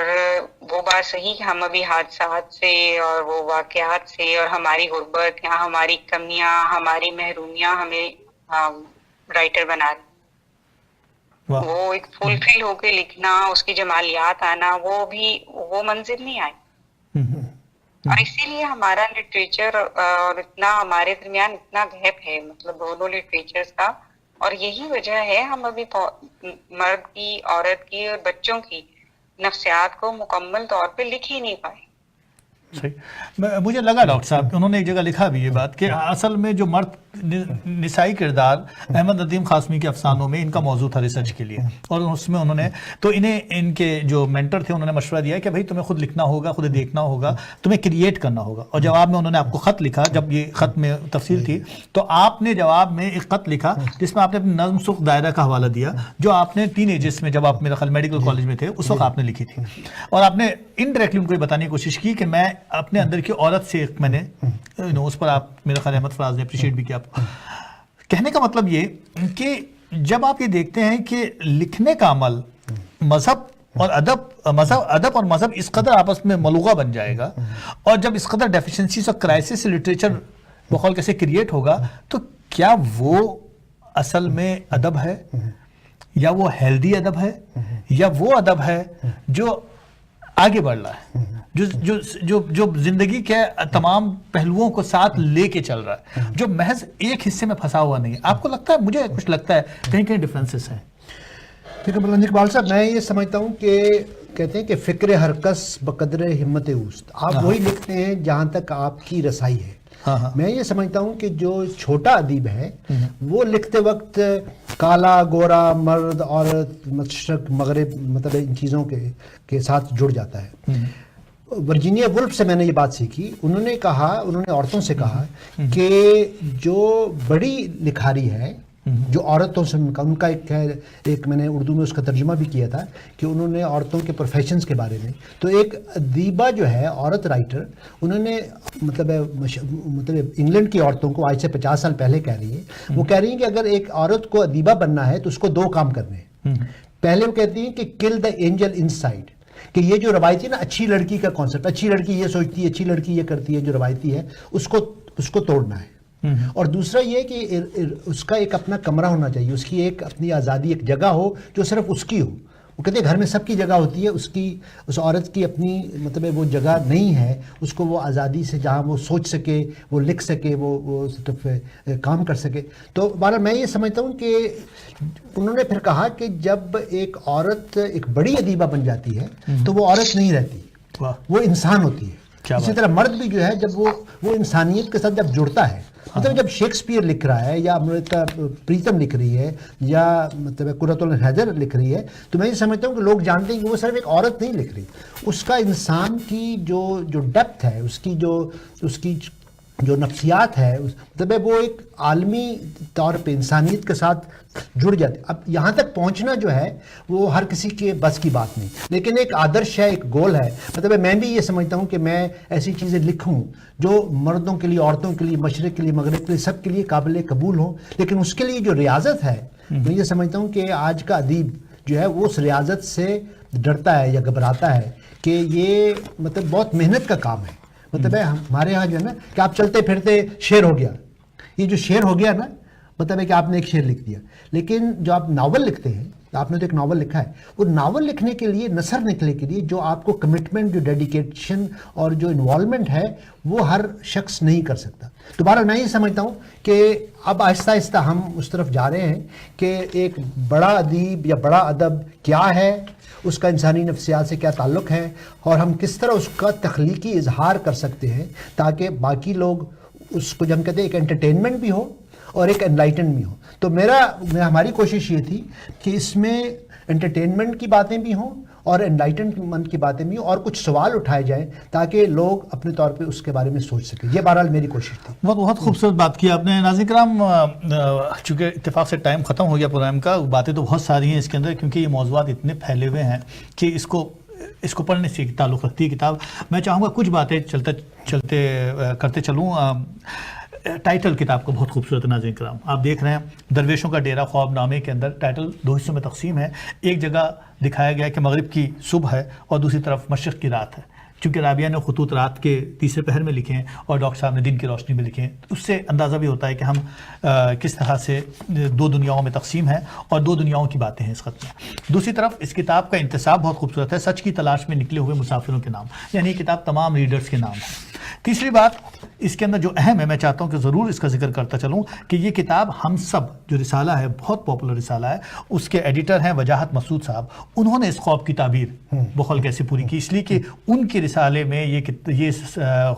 وہ بات صحیح کہ ہم ابھی حادثات سے اور وہ واقعات سے اور ہماری غربت یا ہماری کمیاں, ہماری محرومیاں ہمیں رائٹر بنا رہی. وہ ایک فلفل ہو کے لکھنا, اس کی جمالیات آنا, وہ منزل نہیں آئی. اور اسی لیے ہمارا لٹریچر اور اتنا ہمارے درمیان اتنا گیپ ہے, مطلب دونوں لٹریچرز کا. اور یہی وجہ ہے ہم ابھی مرد کی, عورت کی اور بچوں کی نفسیات کو مکمل طور پہ لکھ ہی نہیں پائے. مجھے لگا ڈاکٹر صاحب انہوں نے ایک جگہ لکھا بھی یہ بات کہ اصل میں جو مرد نسائی کردار احمد ندیم قاسمی کے افسانوں میں ان کا موضوع تھا ریسرچ کے لیے, اور اس میں انہوں نے تو ان کے جو مینٹر تھے انہوں نے مشورہ دیا کہ بھائی تمہیں خود لکھنا ہوگا, خود دیکھنا ہوگا, تمہیں کریٹ کرنا ہوگا. اور جواب میں انہوں نے آپ کو خط لکھا, جب یہ خط میں تفصیل تھی تو آپ نے جواب میں ایک خط لکھا جس میں آپ نے اپنی نظم سخ دائرہ کا حوالہ دیا جو آپ نے ٹین ایجز میں, جب آپ میرا خیال میڈیکل کالج میں تھے اس وقت آپ نے لکھی تھی. اور آپ نے انڈائریکٹلی ان کو یہ بتانے کی کوشش کی کہ میں اپنے اندر کی عورت سے میں نے اس پر آپ میرا خیال احمد فراز نے اپریشیٹ بھی کیا. کہنے کا مطلب یہ کہ جب آپ یہ دیکھتے ہیں کہ لکھنے کا عمل مذہب اور ادب اور مذہب اس قدر آپس میں ملغہ بن جائے گا, اور جب اس قدر ڈیفیشنسیز اور کرائسس سے لٹریچر بقول کیسے کریٹ ہوگا, تو کیا وہ اصل میں ادب ہے, یا وہ ہیلدی ادب ہے, یا وہ ادب ہے جو آگے بڑھ رہا ہے, جو زندگی کے تمام پہلوؤں کو ساتھ لے کے چل رہا ہے, جو محض ایک حصے میں پھنسا ہوا نہیں ہے؟ آپ کو لگتا ہے, مجھے کچھ لگتا ہے کہیں کہیں ڈفرینسز ہیں. ٹھیک ہے مولانا اقبال صاحب, میں یہ سمجھتا ہوں کہ کہتے ہیں کہ فکر ہر کس بقدر ہمت اوست, آپ وہی لکھتے ہیں جہاں تک آپ کی رسائی ہے. میں یہ سمجھتا ہوں کہ جو چھوٹا ادیب ہے وہ لکھتے وقت کالا گورا, مرد عورت, مشرق مغرب, مطلب ان چیزوں کے ساتھ جڑ جاتا ہے. ورجینیا وولف سے میں نے یہ بات سیکھی, انہوں نے عورتوں سے کہا کہ جو بڑی لکھاری ہے جو عورتوں سے ان کا ایک میں نے اردو میں اس کا ترجمہ بھی کیا تھا کہ انہوں نے عورتوں کے پروفیشنز کے بارے میں, تو ایک ادیبہ جو ہے عورت رائٹر, انہوں نے مطلب انگلینڈ کی عورتوں کو آج سے 50 سال پہلے کہہ رہی ہیں, وہ کہہ رہی ہیں کہ اگر ایک عورت کو ادیبہ بننا ہے تو اس کو 2 کام کرنے ہیں. پہلے وہ کہتی ہیں کہ کل دا اینجل ان سائڈ, کہ یہ جو روایتی نا اچھی لڑکی کا کانسیپٹ, اچھی لڑکی یہ سوچتی ہے, اچھی لڑکی یہ کرتی ہے, جو روایتی ہے اس کو توڑنا ہے. اور دوسرا یہ کہ اس کا ایک اپنا کمرہ ہونا چاہیے, اس کی ایک اپنی آزادی, ایک جگہ ہو جو صرف اس کی ہو. وہ کہتے ہیں گھر میں سب کی جگہ ہوتی ہے, اس عورت کی اپنی مطلب وہ جگہ نہیں ہے, اس کو وہ آزادی سے جہاں وہ سوچ سکے, وہ لکھ سکے, وہ صرف کام کر سکے. تو بہرحال میں یہ سمجھتا ہوں کہ انہوں نے پھر کہا کہ جب ایک عورت ایک بڑی ادیبہ بن جاتی ہے تو وہ عورت نہیں رہتی, وہ انسان ہوتی ہے. اسی طرح مرد بھی جو ہے جب وہ انسانیت کے ساتھ جب جڑتا ہے، مطلب جب شیکسپیئر لکھ رہا ہے یا امرتا پریتم لکھ رہی ہے یا مطلب قرۃ العین حیدر لکھ رہی ہے، تو میں یہ سمجھتا ہوں کہ لوگ جانتے ہیں کہ وہ صرف ایک عورت نہیں لکھ رہی، اس کا انسان کی جو ڈیپتھ ہے، اس کی جو نفسیات ہے، مطلب وہ ایک عالمی طور پہ انسانیت کے ساتھ جڑ جاتے. اب یہاں تک پہنچنا جو ہے وہ ہر کسی کے بس کی بات نہیں، لیکن ایک آدرش ہے، ایک گول ہے. مطلب میں بھی یہ سمجھتا ہوں کہ میں ایسی چیزیں لکھوں جو مردوں کے لیے، عورتوں کے لیے، مشرق کے لیے، مغرب کے لیے، سب کے لیے قابل قبول ہوں. لیکن اس کے لیے جو ریاضت ہے، میں یہ سمجھتا ہوں کہ آج کا ادیب جو ہے وہ اس ریاضت سے ڈرتا ہے یا گھبراتا ہے کہ یہ مطلب بہت محنت کا کام ہے. مطلب ہے ہمارے یہاں جو ہے نا کہ آپ چلتے پھرتے شعر ہو گیا، یہ جو شعر ہو گیا نا، مطلب ہے کہ آپ نے ایک شعر لکھ دیا. لیکن جو آپ ناول لکھتے ہیں، آپ نے تو ایک ناول لکھا ہے، وہ ناول لکھنے کے لیے، نثر لکھنے کے لیے جو آپ کو کمٹمنٹ، جو ڈیڈیکیشن اور جو انوالومنٹ ہے، وہ ہر شخص نہیں کر سکتا. دوبارہ میں یہ سمجھتا ہوں کہ اب آہستہ آہستہ ہم اس طرف جا رہے ہیں کہ ایک بڑا ادیب یا بڑا ادب کیا ہے، اس کا انسانی نفسیات سے کیا تعلق ہے، اور ہم کس طرح اس کا تخلیقی اظہار کر سکتے ہیں تاکہ باقی لوگ اس کو، جب ہم کہتے ہیں ایک انٹرٹینمنٹ بھی ہو اور ایک انلائٹن بھی ہو. تو ہماری کوشش یہ تھی کہ اس میں انٹرٹینمنٹ کی باتیں بھی ہوں اور انلائٹنمنٹ کی باتیں بھی ہوں، اور کچھ سوال اٹھائے جائیں تاکہ لوگ اپنے طور پہ اس کے بارے میں سوچ سکیں. یہ بہرحال میری کوشش تھی. بہت خوبصورت بات کی آپ نے. ناظرین کرام، چونکہ اتفاق سے ٹائم ختم ہو گیا پروگرام کا، باتیں تو بہت ساری ہیں اس کے اندر، کیونکہ یہ موضوعات اتنے پھیلے ہوئے ہیں کہ اس کو پڑھنے سے تعلق رکھتی ہے کتاب. میں چاہوں گا کچھ باتیں چلتے کرتے چلوں. ٹائٹل کتاب کا بہت خوبصورت ہے ناظرین کرام. آپ دیکھ رہے ہیں درویشوں کا ڈیرا خواب نامے کے اندر ٹائٹل 2 حصوں میں تقسیم ہے. ایک جگہ دکھایا گیا ہے کہ مغرب کی صبح ہے اور دوسری طرف مشرق کی رات ہے. چونکہ رابعہ نے خطوط رات کے تیسرے پہر میں لکھے ہیں اور ڈاکٹر صاحب نے دن کی روشنی میں لکھے ہیں. اس سے اندازہ بھی ہوتا ہے کہ ہم کس طرح سے 2 دنیاؤں میں تقسیم ہیں اور 2 دنیاؤں کی باتیں ہیں اس خط میں. دوسری طرف اس کتاب کا انتصاب بہت خوبصورت ہے. سچ کی تلاش میں نکلے ہوئے مسافروں کے نام، یعنی یہ کتاب تمام ریڈرز کے نام ہے. تیسری بات اس کے اندر جو اہم ہے، میں چاہتا ہوں کہ ضرور اس کا ذکر کرتا چلوں کہ یہ کتاب ہم سب جو رسالہ ہے، بہت پاپولر رسالہ ہے، اس کے ایڈیٹر ہیں وجاہت مسعود صاحب. انہوں نے اس خواب کی تعبیر بخل کیسے پوری کی، اس لیے کہ ان کے رسالے میں یہ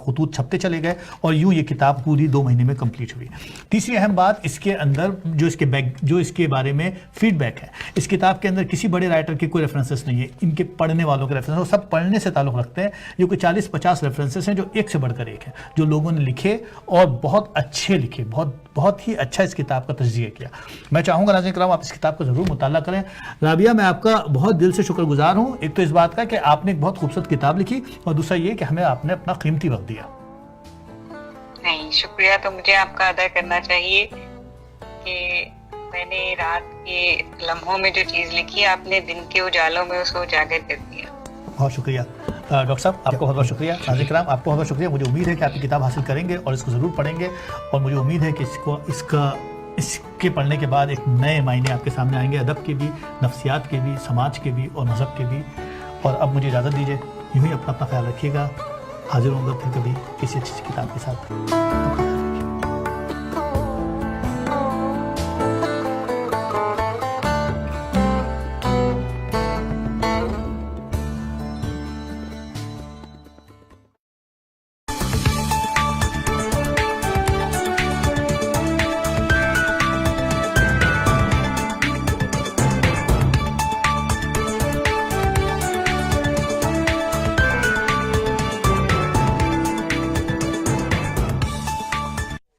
خطوط چھپتے چلے گئے اور یوں یہ کتاب پوری 2 مہینے میں کمپلیٹ ہوئی. تیسری اہم بات اس کے اندر جو اس کے بارے میں فیڈ بیک ہے. اس کتاب کے اندر کسی بڑے رائٹر کے کوئی ریفرنسز نہیں ہے، ان کے پڑھنے والوں کے ریفرنس، سب پڑھنے سے تعلق رکھتے ہیں. یہ کوئی 40-50 ریفرنسز ہیں جو ایک سے بڑھ کر ایک ہے، جو لوگوں نے لکھے اور بہت اچھے لکھے، بہت ہی اچھا اس کتاب کا تجزیہ کیا. میں چاہوں گا ناظرین کرام آپ اس کتاب کا ضرور مطالعہ کریں. رابعہ، میں آپ کا بہت دل سے شکر گزار ہوں، ایک تو اس بات کا کہ آپ نے ایک بہت خوبصورت کتاب لکھی، اور دوسرا یہ کہ ہمیں آپ نے اپنا قیمتی وقت دیا. نہیں، شکریہ تو مجھے آپ کا ادا کرنا چاہیے کہ میں نے رات کے لمحوں میں جو چیز لکھی، آپ نے دن کے اجالوں میں اس کو اجاگر کر دیا. بہت شکریہ ڈاکٹر صاحب، آپ کو بہت بہت شکریہ. ناظرین کرام آپ کو بہت بہت شکریہ. مجھے امید ہے کہ آپ کی کتاب حاصل کریں گے اور اس کو ضرور پڑھیں گے، اور مجھے امید ہے کہ اس کے پڑھنے کے بعد ایک نئے معنی آپ کے سامنے آئیں گے، ادب کے بھی، نفسیات کے بھی، سماج کے بھی اور مذہب کے بھی. اور اب مجھے اجازت دیجیے. یوں ہی اپنا خیال رکھیے گا. حاضر ہوں گا پھر کبھی کسی اچھی کتاب کے ساتھ.